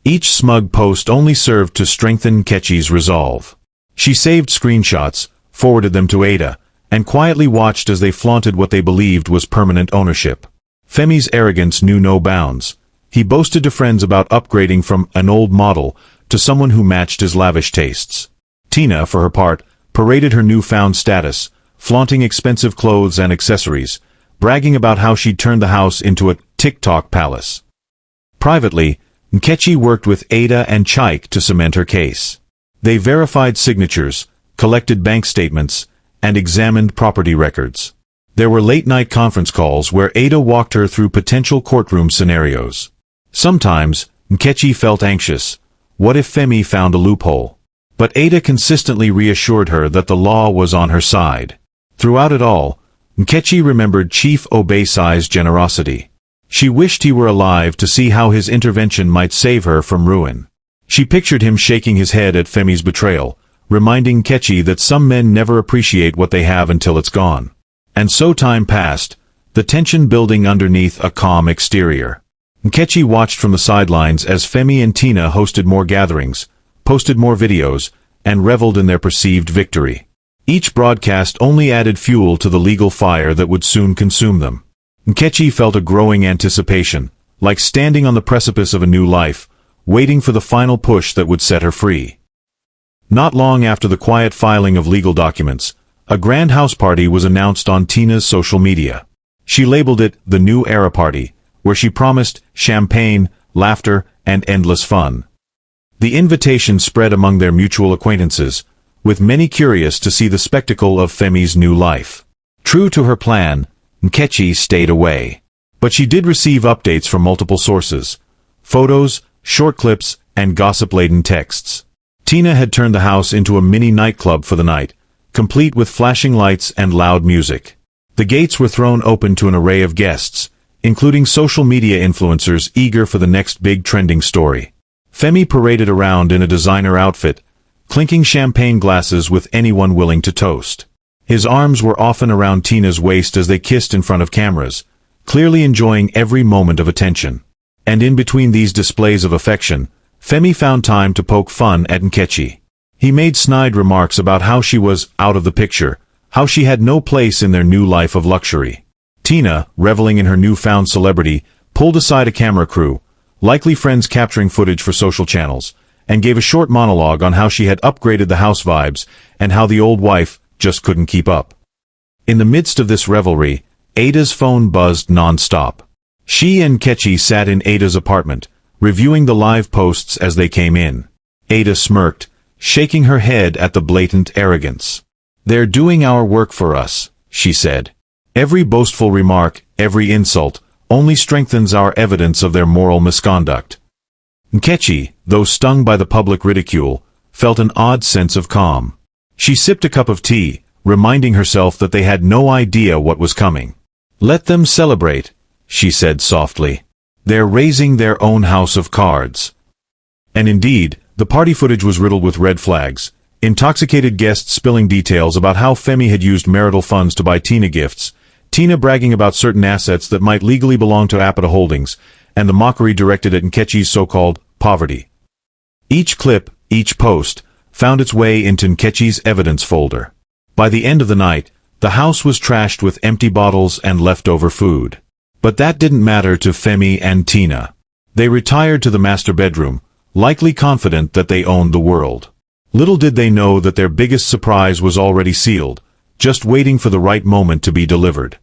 Each smug post only served to strengthen Nkechi's resolve. She saved screenshots, forwarded them to Ada, and quietly watched as they flaunted what they believed was permanent ownership. Femi's arrogance knew no bounds. He boasted to friends about upgrading from an old model to someone who matched his lavish tastes. Tina, for her part, paraded her newfound status, flaunting expensive clothes and accessories, bragging about how she'd turned the house into a TikTok palace. Privately, Nkechi worked with Ada and Chaik to cement her case. They verified signatures, collected bank statements, and examined property records. There were late-night conference calls where Ada walked her through potential courtroom scenarios. Sometimes, Nkechi felt anxious. What if Femi found a loophole? But Ada consistently reassured her that the law was on her side. Throughout it all, Nkechi remembered Chief Obeisai's generosity. She wished he were alive to see how his intervention might save her from ruin. She pictured him shaking his head at Femi's betrayal, reminding Nkechi that some men never appreciate what they have until it's gone. And so time passed, the tension building underneath a calm exterior. Nkechi watched from the sidelines as Femi and Tina hosted more gatherings, posted more videos, and reveled in their perceived victory. Each broadcast only added fuel to the legal fire that would soon consume them. Nkechi felt a growing anticipation, like standing on the precipice of a new life, waiting for the final push that would set her free. Not long after the quiet filing of legal documents, a grand house party was announced on Tina's social media. She labeled it the New Era Party, where she promised champagne, laughter, and endless fun. The invitation spread among their mutual acquaintances, with many curious to see the spectacle of Femi's new life. True to her plan, Nkechi stayed away. But she did receive updates from multiple sources: photos, short clips, and gossip-laden texts. Tina had turned the house into a mini nightclub for the night, complete with flashing lights and loud music. The gates were thrown open to an array of guests, including social media influencers eager for the next big trending story. Femi paraded around in a designer outfit, clinking champagne glasses with anyone willing to toast. His arms were often around Tina's waist as they kissed in front of cameras, clearly enjoying every moment of attention. And in between these displays of affection, Femi found time to poke fun at Nkechi. He made snide remarks about how she was out of the picture, how she had no place in their new life of luxury. Tina, reveling in her newfound celebrity, pulled aside a camera crew, likely friends capturing footage for social channels, and gave a short monologue on how she had upgraded the house vibes and how the old wife just couldn't keep up. In the midst of this revelry, Ada's phone buzzed non-stop. She and Nkechi sat in Ada's apartment, reviewing the live posts as they came in. Ada smirked, shaking her head at the blatant arrogance. "They're doing our work for us," she said. "Every boastful remark, every insult, only strengthens our evidence of their moral misconduct." Nkechi, though stung by the public ridicule, felt an odd sense of calm. She sipped a cup of tea, reminding herself that they had no idea what was coming. "Let them celebrate," she said softly. "They're raising their own house of cards." And indeed, the party footage was riddled with red flags. Intoxicated guests spilling details about how Femi had used marital funds to buy Tina gifts, Tina bragging about certain assets that might legally belong to Apata Holdings, and the mockery directed at Nkechi's so-called poverty. Each clip, each post, found its way into Nkechi's evidence folder. By the end of the night, the house was trashed with empty bottles and leftover food. But that didn't matter to Femi and Tina. They retired to the master bedroom, likely confident that they owned the world. Little did they know that their biggest surprise was already sealed, just waiting for the right moment to be delivered.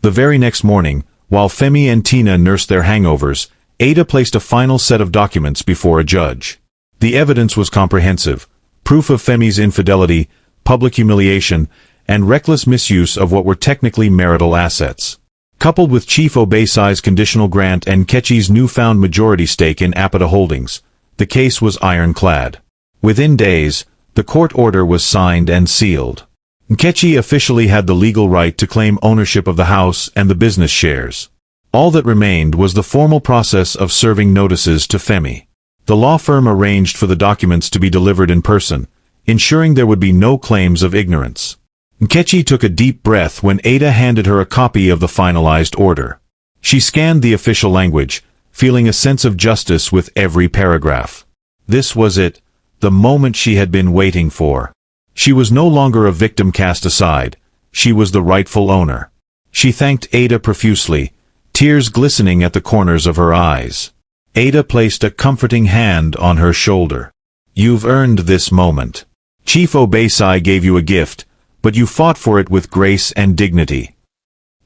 The very next morning, while Femi and Tina nursed their hangovers, Ada placed a final set of documents before a judge. The evidence was comprehensive: proof of Femi's infidelity, public humiliation, and reckless misuse of what were technically marital assets. Coupled with Chief Obeisai's conditional grant and Nkechi's newfound majority stake in Apata Holdings, the case was ironclad. Within days, the court order was signed and sealed. Nkechi officially had the legal right to claim ownership of the house and the business shares. All that remained was the formal process of serving notices to Femi. The law firm arranged for the documents to be delivered in person, ensuring there would be no claims of ignorance. Nkechi took a deep breath when Ada handed her a copy of the finalized order. She scanned the official language, feeling a sense of justice with every paragraph. This was it, the moment she had been waiting for. She was no longer a victim cast aside, she was the rightful owner. She thanked Ada profusely, tears glistening at the corners of her eyes. Ada placed a comforting hand on her shoulder. "You've earned this moment. Chief Obeisai gave you a gift, but you fought for it with grace and dignity."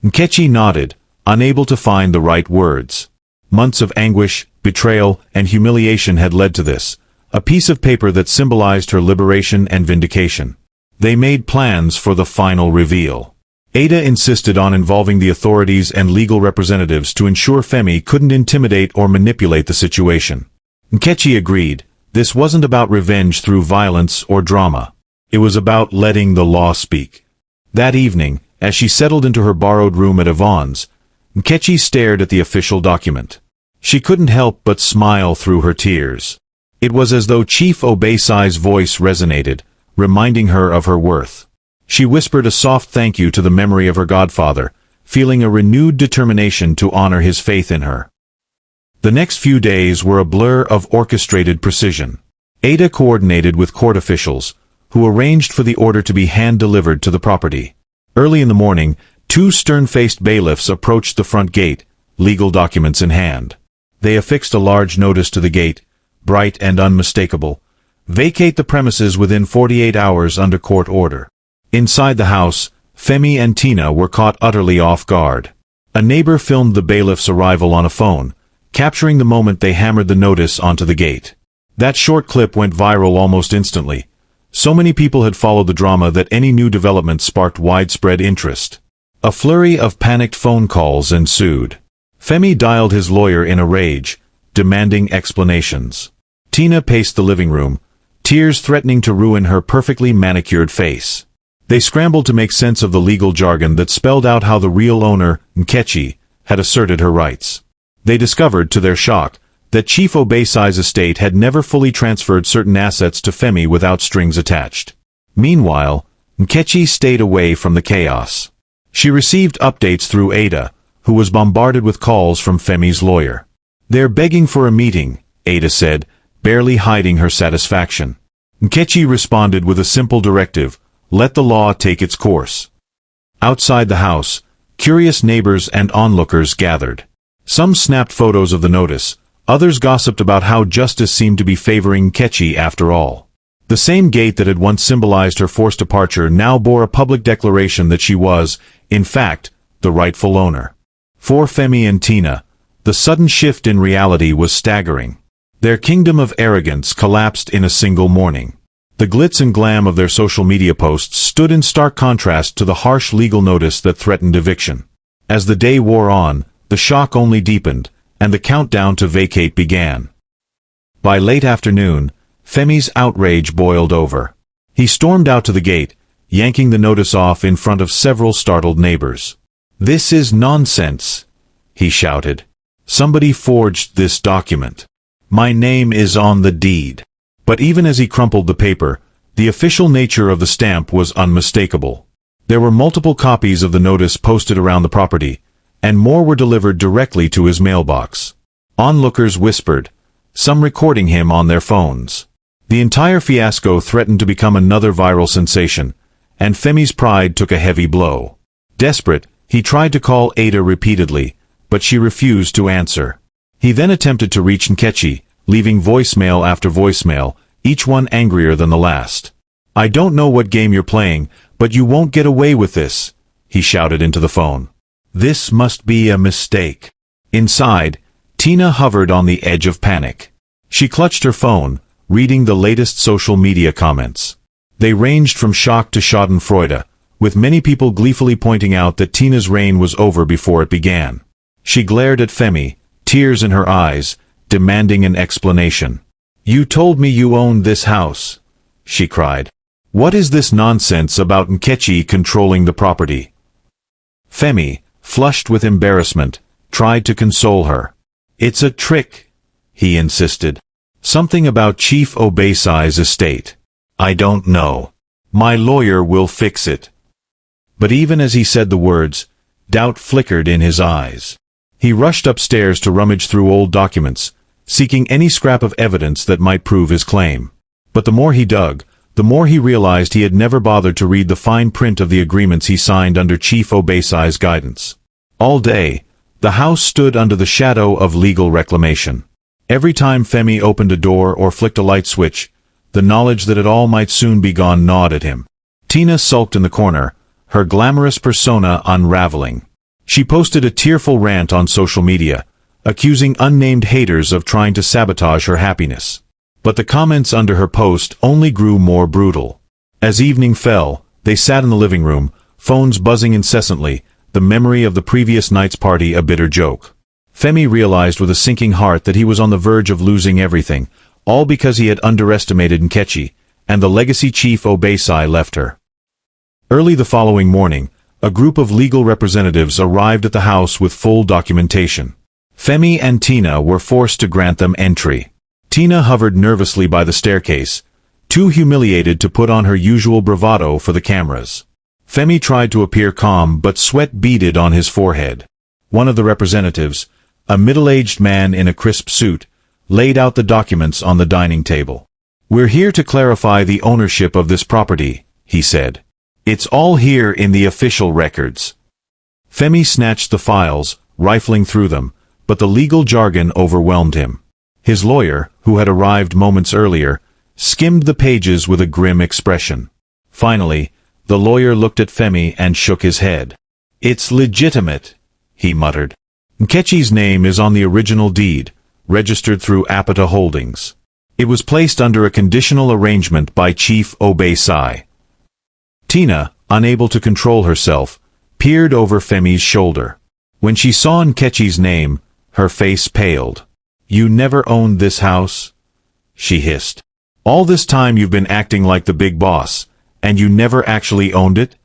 Nkechi nodded, unable to find the right words. Months of anguish, betrayal, and humiliation had led to this, a piece of paper that symbolized her liberation and vindication. They made plans for the final reveal. Ada insisted on involving the authorities and legal representatives to ensure Femi couldn't intimidate or manipulate the situation. Nkechi agreed. This wasn't about revenge through violence or drama. It was about letting the law speak. That evening, as she settled into her borrowed room at Yvonne's, Nkechi stared at the official document. She couldn't help but smile through her tears. It was as though Chief Obeisai's voice resonated, reminding her of her worth. She whispered a soft thank you to the memory of her godfather, feeling a renewed determination to honor his faith in her. The next few days were a blur of orchestrated precision. Ada coordinated with court officials, who arranged for the order to be hand-delivered to the property. Early in the morning, two stern-faced bailiffs approached the front gate, legal documents in hand. They affixed a large notice to the gate, bright and unmistakable: "Vacate the premises within 48 hours under court order." Inside the house, Femi and Tina were caught utterly off guard. A neighbor filmed the bailiff's arrival on a phone, capturing the moment they hammered the notice onto the gate. That short clip went viral almost instantly. So many people had followed the drama that any new development sparked widespread interest. A flurry of panicked phone calls ensued. Femi dialed his lawyer in a rage, demanding explanations. Tina paced the living room, tears threatening to ruin her perfectly manicured face. They scrambled to make sense of the legal jargon that spelled out how the real owner, Nkechi, had asserted her rights. They discovered, to their shock, that Chief Obeisai's estate had never fully transferred certain assets to Femi without strings attached. Meanwhile, Nkechi stayed away from the chaos. She received updates through Ada, who was bombarded with calls from Femi's lawyer. "They're begging for a meeting," Ada said, barely hiding her satisfaction. Nkechi responded with a simple directive: "Let the law take its course." Outside the house, curious neighbors and onlookers gathered. Some snapped photos of the notice, others gossiped about how justice seemed to be favoring Nkechi after all. The same gate that had once symbolized her forced departure now bore a public declaration that she was, in fact, the rightful owner. For Femi and Tina, the sudden shift in reality was staggering. Their kingdom of arrogance collapsed in a single morning. The glitz and glam of their social media posts stood in stark contrast to the harsh legal notice that threatened eviction. As the day wore on, the shock only deepened, and the countdown to vacate began. By late afternoon, Femi's outrage boiled over. He stormed out to the gate, yanking the notice off in front of several startled neighbors. "This is nonsense," he shouted. "Somebody forged this document. My name is on the deed." But even as he crumpled the paper, the official nature of the stamp was unmistakable. There were multiple copies of the notice posted around the property, and more were delivered directly to his mailbox. Onlookers whispered, some recording him on their phones. The entire fiasco threatened to become another viral sensation, and Femi's pride took a heavy blow. Desperate, he tried to call Ada repeatedly, but she refused to answer. He then attempted to reach Nkechi, leaving voicemail after voicemail, each one angrier than the last. "I don't know what game you're playing, but you won't get away with this," he shouted into the phone. "This must be a mistake." Inside, Tina hovered on the edge of panic. She clutched her phone, reading the latest social media comments. They ranged from shock to schadenfreude, with many people gleefully pointing out that Tina's reign was over before it began. She glared at Femi, tears in her eyes, demanding an explanation. "You told me you owned this house," she cried. "What is this nonsense about Nkechi controlling the property?" Femi, flushed with embarrassment, tried to console her. "It's a trick," he insisted. "Something about Chief Obeisai's estate. I don't know. My lawyer will fix it." But even as he said the words, doubt flickered in his eyes. He rushed upstairs to rummage through old documents, seeking any scrap of evidence that might prove his claim. But the more he dug, the more he realized he had never bothered to read the fine print of the agreements he signed under Chief Obeisai's guidance. All day, the house stood under the shadow of legal reclamation. Every time Femi opened a door or flicked a light switch, the knowledge that it all might soon be gone gnawed at him. Tina sulked in the corner, her glamorous persona unraveling. She posted a tearful rant on social media, accusing unnamed haters of trying to sabotage her happiness. But the comments under her post only grew more brutal. As evening fell, they sat in the living room, phones buzzing incessantly, the memory of the previous night's party a bitter joke. Femi realized with a sinking heart that he was on the verge of losing everything, all because he had underestimated Nkechi, and the legacy Chief Obeisai left her. Early the following morning, a group of legal representatives arrived at the house with full documentation. Femi and Tina were forced to grant them entry. Tina hovered nervously by the staircase, too humiliated to put on her usual bravado for the cameras. Femi tried to appear calm, but sweat beaded on his forehead. One of the representatives, a middle-aged man in a crisp suit, laid out the documents on the dining table. "We're here to clarify the ownership of this property," he said. "It's all here in the official records." Femi snatched the files, rifling through them, but the legal jargon overwhelmed him. His lawyer, who had arrived moments earlier, skimmed the pages with a grim expression. Finally, the lawyer looked at Femi and shook his head. "It's legitimate," he muttered. "Nkechi's name is on the original deed, registered through Apata Holdings. It was placed under a conditional arrangement by Chief Obei-sai." Tina, unable to control herself, peered over Femi's shoulder. When she saw Nkechi's name, her face paled. "You never owned this house?" she hissed. "All this time you've been acting like the big boss, and you never actually owned it?"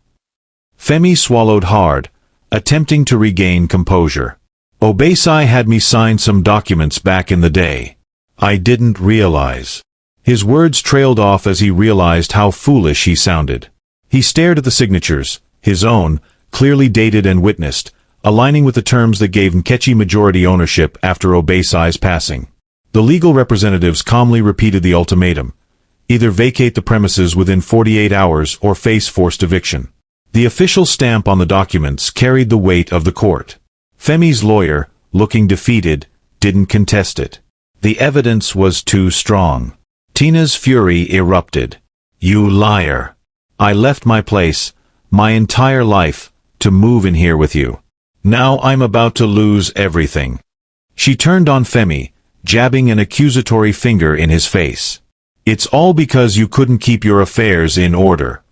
Femi swallowed hard, attempting to regain composure. "Obei-sai had me sign some documents back in the day. I didn't realize." His words trailed off as he realized how foolish he sounded. He stared at the signatures, his own, clearly dated and witnessed, aligning with the terms that gave Nkechi majority ownership after Obei-sai's passing. The legal representatives calmly repeated the ultimatum: either vacate the premises within 48 hours or face forced eviction. The official stamp on the documents carried the weight of the court. Femi's lawyer, looking defeated, didn't contest it. The evidence was too strong. Tina's fury erupted. "You liar! I left my place, my entire life, to move in here with you. Now I'm about to lose everything." She turned on Femi, jabbing an accusatory finger in his face. "It's all because you couldn't keep your affairs in order."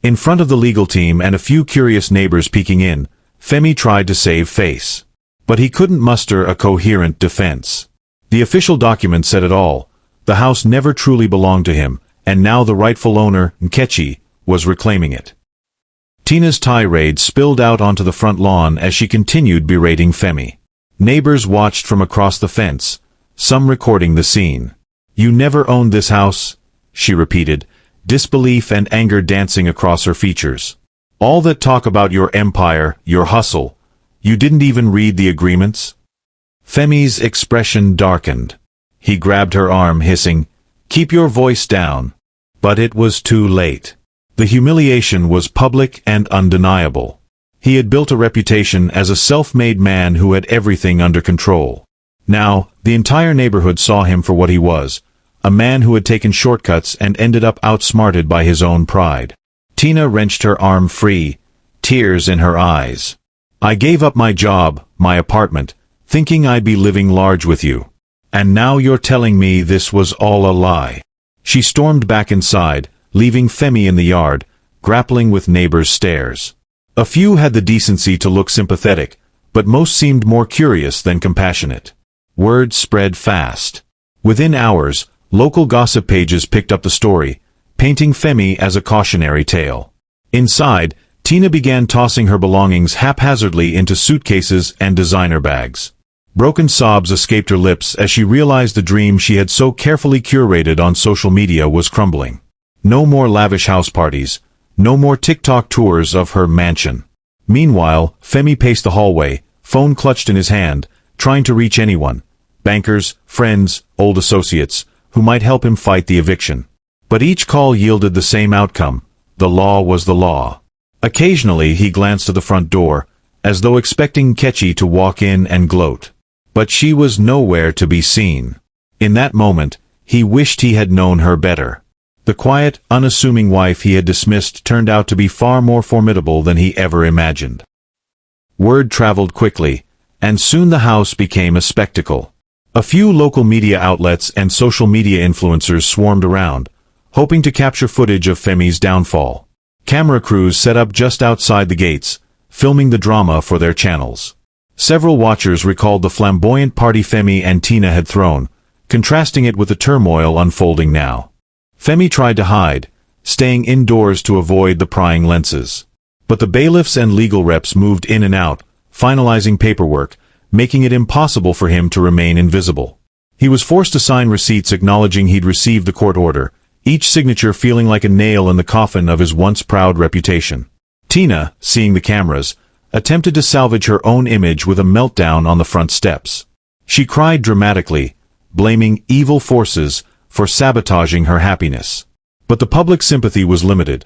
In front of the legal team and a few curious neighbors peeking in, Femi tried to save face. But he couldn't muster a coherent defense. The official document said it all. The house never truly belonged to him, and now the rightful owner, Nkechi, was reclaiming it. Tina's tirade spilled out onto the front lawn as she continued berating Femi. Neighbors watched from across the fence, some recording the scene. "You never owned this house," she repeated, disbelief and anger dancing across her features. "All that talk about your empire, your hustle. You didn't even read the agreements?" Femi's expression darkened. He grabbed her arm, hissing, "Keep your voice down." But it was too late. The humiliation was public and undeniable. He had built a reputation as a self-made man who had everything under control. Now, the entire neighborhood saw him for what he was, a man who had taken shortcuts and ended up outsmarted by his own pride. Tina wrenched her arm free, tears in her eyes. "I gave up my job, my apartment, thinking I'd be living large with you. And now you're telling me this was all a lie." She stormed back inside, leaving Femi in the yard, grappling with neighbors' stares. A few had the decency to look sympathetic, but most seemed more curious than compassionate. Word spread fast. Within hours, local gossip pages picked up the story, painting Femi as a cautionary tale. Inside, Tina began tossing her belongings haphazardly into suitcases and designer bags. Broken sobs escaped her lips as she realized the dream she had so carefully curated on social media was crumbling. No more lavish house parties, no more TikTok tours of her mansion. Meanwhile, Femi paced the hallway, phone clutched in his hand, trying to reach anyone, bankers, friends, old associates, who might help him fight the eviction. But each call yielded the same outcome: the law was the law. Occasionally he glanced at the front door, as though expecting Nkechi to walk in and gloat. But she was nowhere to be seen. In that moment, he wished he had known her better. The quiet, unassuming wife he had dismissed turned out to be far more formidable than he ever imagined. Word traveled quickly, and soon the house became a spectacle. A few local media outlets and social media influencers swarmed around, hoping to capture footage of Femi's downfall. Camera crews set up just outside the gates, filming the drama for their channels. Several watchers recalled the flamboyant party Femi and Tina had thrown, contrasting it with the turmoil unfolding now. Femi tried to hide, staying indoors to avoid the prying lenses. But the bailiffs and legal reps moved in and out, finalizing paperwork, making it impossible for him to remain invisible. He was forced to sign receipts acknowledging he'd received the court order, each signature feeling like a nail in the coffin of his once proud reputation. Tina, seeing the cameras, attempted to salvage her own image with a meltdown on the front steps. She cried dramatically, blaming evil forces for sabotaging her happiness. But the public sympathy was limited.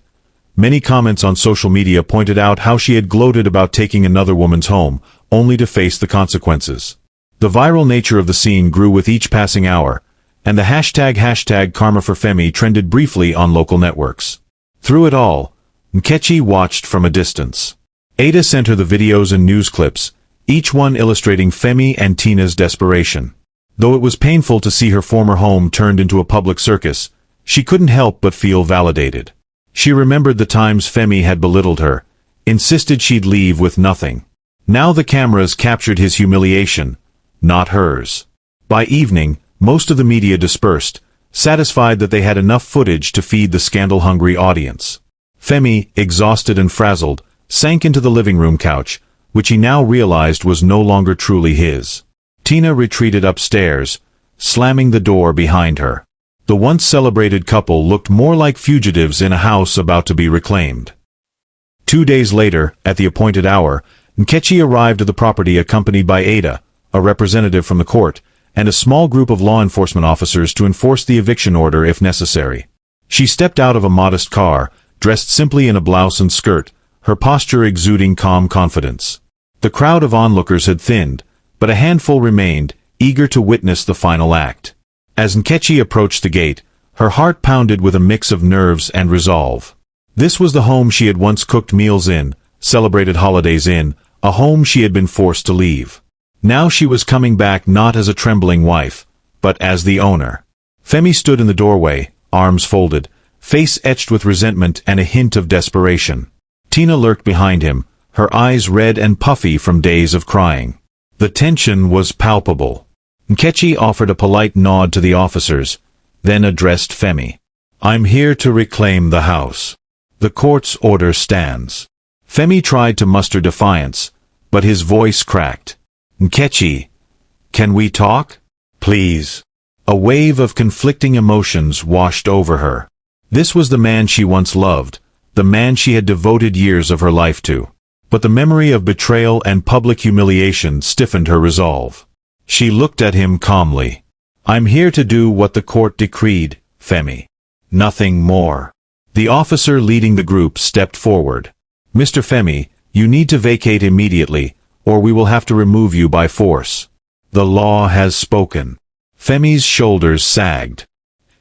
Many comments on social media pointed out how she had gloated about taking another woman's home, only to face the consequences. The viral nature of the scene grew with each passing hour, and the hashtag Karma for Femi trended briefly on local networks. Through it all, Nkechi watched from a distance. Ada sent her the videos and news clips, each one illustrating Femi and Tina's desperation. Though it was painful to see her former home turned into a public circus, she couldn't help but feel validated. She remembered the times Femi had belittled her, insisted she'd leave with nothing. Now the cameras captured his humiliation, not hers. By evening, most of the media dispersed, satisfied that they had enough footage to feed the scandal-hungry audience. Femi, exhausted and frazzled, sank into the living room couch, which he now realized was no longer truly his. Tina retreated upstairs, slamming the door behind her. The once celebrated couple looked more like fugitives in a house about to be reclaimed. 2 days later, at the appointed hour, Nkechi arrived at the property accompanied by Ada, a representative from the court, and a small group of law enforcement officers to enforce the eviction order if necessary. She stepped out of a modest car, dressed simply in a blouse and skirt, her posture exuding calm confidence. The crowd of onlookers had thinned, but a handful remained, eager to witness the final act. As Nkechi approached the gate, her heart pounded with a mix of nerves and resolve. This was the home she had once cooked meals in, celebrated holidays in, a home she had been forced to leave. Now she was coming back not as a trembling wife, but as the owner. Femi stood in the doorway, arms folded, face etched with resentment and a hint of desperation. Tina lurked behind him, her eyes red and puffy from days of crying. The tension was palpable. Nkechi offered a polite nod to the officers, then addressed Femi. "I'm here to reclaim the house. The court's order stands." Femi tried to muster defiance, but his voice cracked. "Nkechi, can we talk? Please." A wave of conflicting emotions washed over her. This was the man she once loved, the man she had devoted years of her life to. But the memory of betrayal and public humiliation stiffened her resolve. She looked at him calmly. "I'm here to do what the court decreed, Femi. Nothing more." The officer leading the group stepped forward. "Mr. Femi, you need to vacate immediately, or we will have to remove you by force. The law has spoken." Femi's shoulders sagged.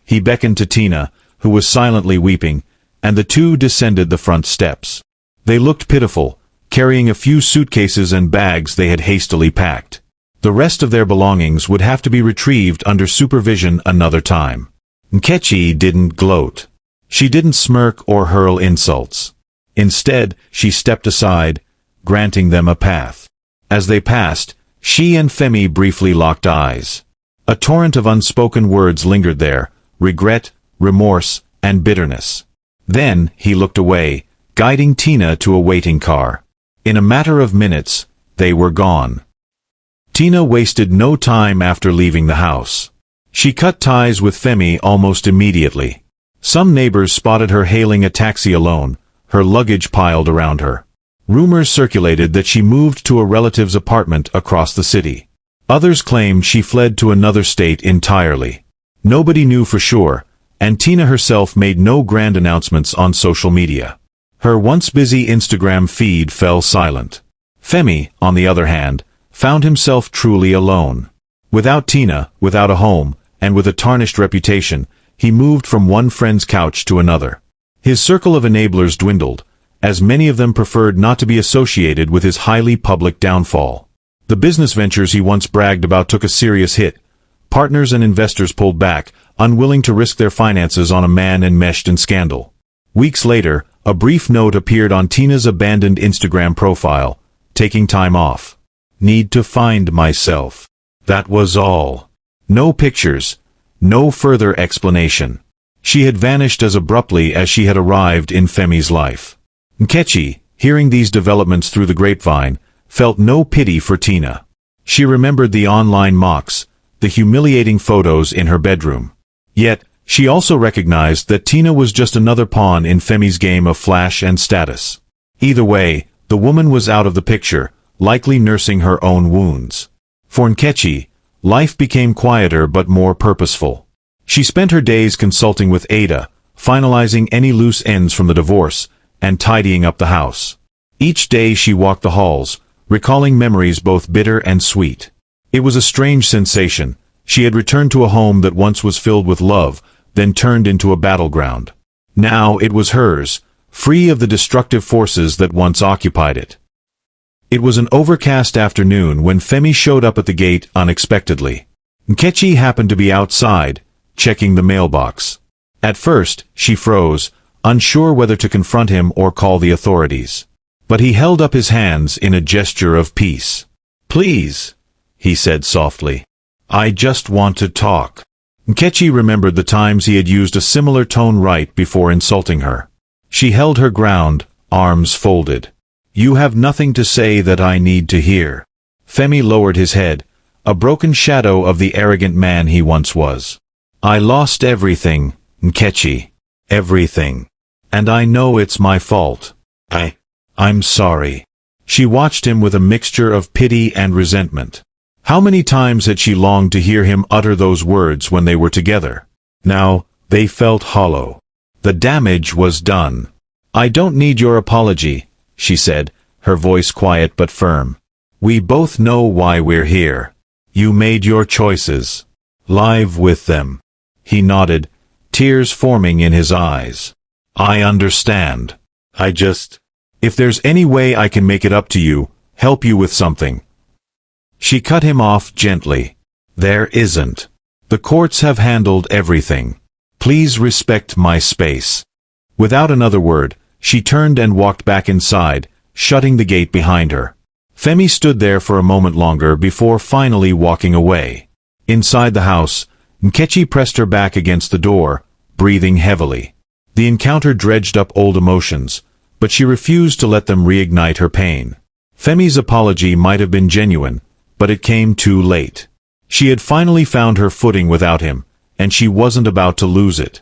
He beckoned to Tina, who was silently weeping, and the two descended the front steps. They looked pitiful, carrying a few suitcases and bags they had hastily packed. The rest of their belongings would have to be retrieved under supervision another time. Nkechi didn't gloat. She didn't smirk or hurl insults. Instead, she stepped aside, granting them a path. As they passed, she and Femi briefly locked eyes. A torrent of unspoken words lingered there, regret, remorse, and bitterness. Then he looked away, guiding Tina to a waiting car. In a matter of minutes, they were gone. Tina wasted no time after leaving the house. She cut ties with Femi almost immediately. Some neighbors spotted her hailing a taxi alone, her luggage piled around her. Rumors circulated that she moved to a relative's apartment across the city. Others claimed she fled to another state entirely. Nobody knew for sure, and Tina herself made no grand announcements on social media. Her once busy Instagram feed fell silent. Femi, on the other hand, found himself truly alone. Without Tina, without a home, and with a tarnished reputation, he moved from one friend's couch to another. His circle of enablers dwindled, as many of them preferred not to be associated with his highly public downfall. The business ventures he once bragged about took a serious hit. Partners and investors pulled back, unwilling to risk their finances on a man enmeshed in scandal. Weeks later, a brief note appeared on Tina's abandoned Instagram profile, "Taking time off. Need to find myself." That was all. No pictures, no further explanation. She had vanished as abruptly as she had arrived in Femi's life. Nkechi, hearing these developments through the grapevine, felt no pity for Tina. She remembered the online mocks, the humiliating photos in her bedroom. Yet, she also recognized that Tina was just another pawn in Femi's game of flash and status. Either way, the woman was out of the picture, likely nursing her own wounds. For Nkechi, life became quieter but more purposeful. She spent her days consulting with Ada, finalizing any loose ends from the divorce, and tidying up the house. Each day she walked the halls, recalling memories both bitter and sweet. It was a strange sensation. She had returned to a home that once was filled with love, then turned into a battleground. Now it was hers, free of the destructive forces that once occupied it. It was an overcast afternoon when Femi showed up at the gate unexpectedly. Nkechi happened to be outside, checking the mailbox. At first, she froze, unsure whether to confront him or call the authorities. But he held up his hands in a gesture of peace. "Please," he said softly. "I just want to talk." Nkechi remembered the times he had used a similar tone right before insulting her. She held her ground, arms folded. "You have nothing to say that I need to hear." Femi lowered his head, a broken shadow of the arrogant man he once was. "I lost everything, Nkechi. Everything. And I know it's my fault. I'm sorry." She watched him with a mixture of pity and resentment. How many times had she longed to hear him utter those words when they were together? Now, they felt hollow. The damage was done. "I don't need your apology," she said, her voice quiet but firm. "We both know why we're here. You made your choices. Live with them." He nodded, tears forming in his eyes. "I understand. If there's any way I can make it up to you, help you with something." She cut him off gently. "There isn't. The courts have handled everything. Please respect my space." Without another word, she turned and walked back inside, shutting the gate behind her. Femi stood there for a moment longer before finally walking away. Inside the house, Nkechi pressed her back against the door, breathing heavily. The encounter dredged up old emotions, but she refused to let them reignite her pain. Femi's apology might have been genuine, but it came too late. She had finally found her footing without him, and she wasn't about to lose it.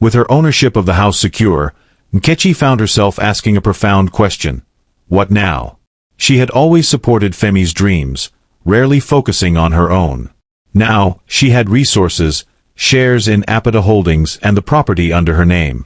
With her ownership of the house secure, Nkechi found herself asking a profound question. What now? She had always supported Femi's dreams, rarely focusing on her own. Now, she had resources, shares in Apata Holdings and the property under her name.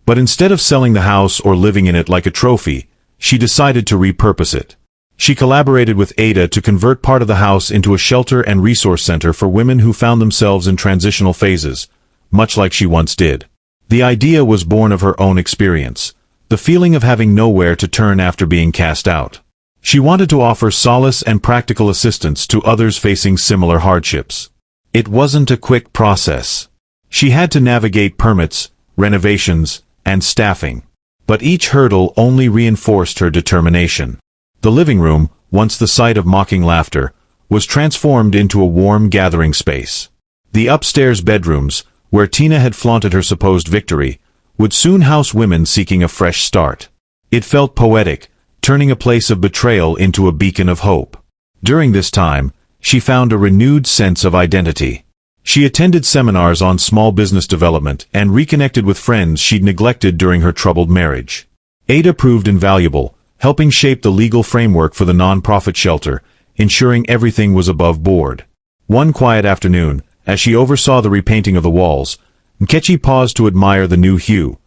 But instead of selling the house or living in it like a trophy, she decided to repurpose it. She collaborated with Ada to convert part of the house into a shelter and resource center for women who found themselves in transitional phases, much like she once did. The idea was born of her own experience, the feeling of having nowhere to turn after being cast out. She wanted to offer solace and practical assistance to others facing similar hardships. It wasn't a quick process. She had to navigate permits, renovations, and staffing. But each hurdle only reinforced her determination. The living room, once the site of mocking laughter, was transformed into a warm gathering space. The upstairs bedrooms, where Tina had flaunted her supposed victory, would soon house women seeking a fresh start. It felt poetic, turning a place of betrayal into a beacon of hope. During this time, she found a renewed sense of identity. She attended seminars on small business development and reconnected with friends she'd neglected during her troubled marriage. Ada proved invaluable, helping shape the legal framework for the non-profit shelter, ensuring everything was above board. One quiet afternoon, as she oversaw the repainting of the walls, Nkechi paused to admire the new hue.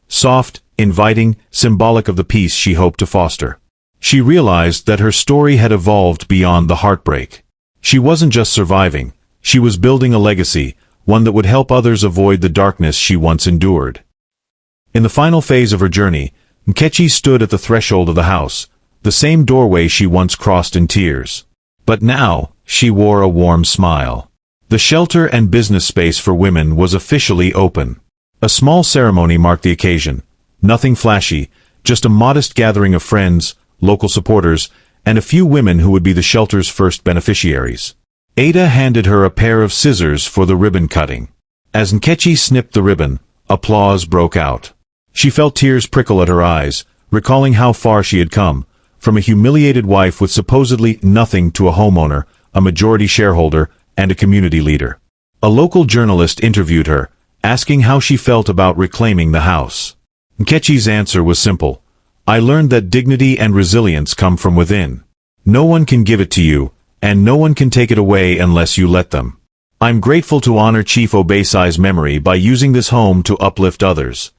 Soft, inviting, symbolic of the peace she hoped to foster. She realized that her story had evolved beyond the heartbreak. She wasn't just surviving. She was building a legacy, one that would help others avoid the darkness she once endured. In the final phase of her journey, Nkechi stood at the threshold of the house, the same doorway she once crossed in tears. But now, she wore a warm smile. The shelter and business space for women was officially open. A small ceremony marked the occasion. Nothing flashy, just a modest gathering of friends, local supporters, and a few women who would be the shelter's first beneficiaries. Ada handed her a pair of scissors for the ribbon cutting. As Nkechi snipped the ribbon, applause broke out. She felt tears prickle at her eyes, recalling how far she had come, from a humiliated wife with supposedly nothing to a homeowner, a majority shareholder, and a community leader. A local journalist interviewed her, asking how she felt about reclaiming the house. Nkechi's answer was simple. "I learned that dignity and resilience come from within. No one can give it to you, and no one can take it away unless you let them." I'm grateful to honor Chief Obeisai's memory by using this home to uplift others.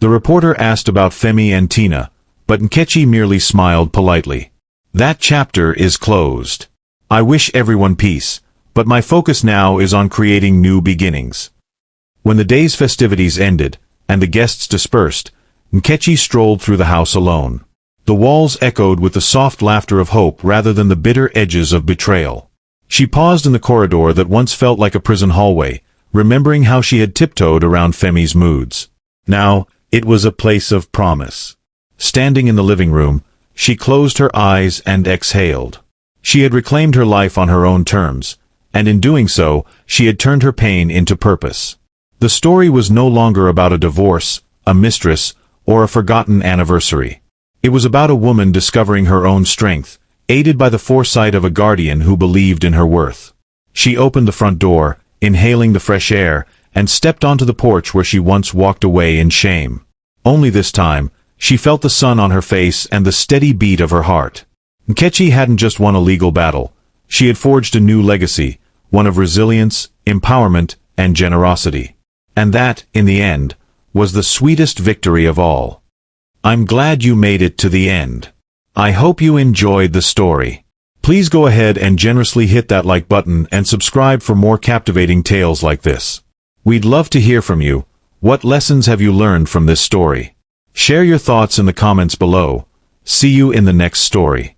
The reporter asked about Femi and Tina, but Nkechi merely smiled politely. That chapter is closed. I wish everyone peace, but my focus now is on creating new beginnings. When the day's festivities ended, and the guests dispersed, Nkechi strolled through the house alone. The walls echoed with the soft laughter of hope rather than the bitter edges of betrayal. She paused in the corridor that once felt like a prison hallway, remembering how she had tiptoed around Femi's moods. Now, it was a place of promise. Standing in the living room, she closed her eyes and exhaled. She had reclaimed her life on her own terms, and in doing so, she had turned her pain into purpose. The story was no longer about a divorce, a mistress, or a forgotten anniversary. It was about a woman discovering her own strength, aided by the foresight of a guardian who believed in her worth. She opened the front door, inhaling the fresh air, and stepped onto the porch where she once walked away in shame. Only this time, she felt the sun on her face and the steady beat of her heart. Nkechi hadn't just won a legal battle. She had forged a new legacy, one of resilience, empowerment, and generosity. And that, in the end, was the sweetest victory of all. I'm glad you made it to the end. I hope you enjoyed the story. Please go ahead and generously hit that like button and subscribe for more captivating tales like this. We'd love to hear from you. What lessons have you learned from this story? Share your thoughts in the comments below. See you in the next story.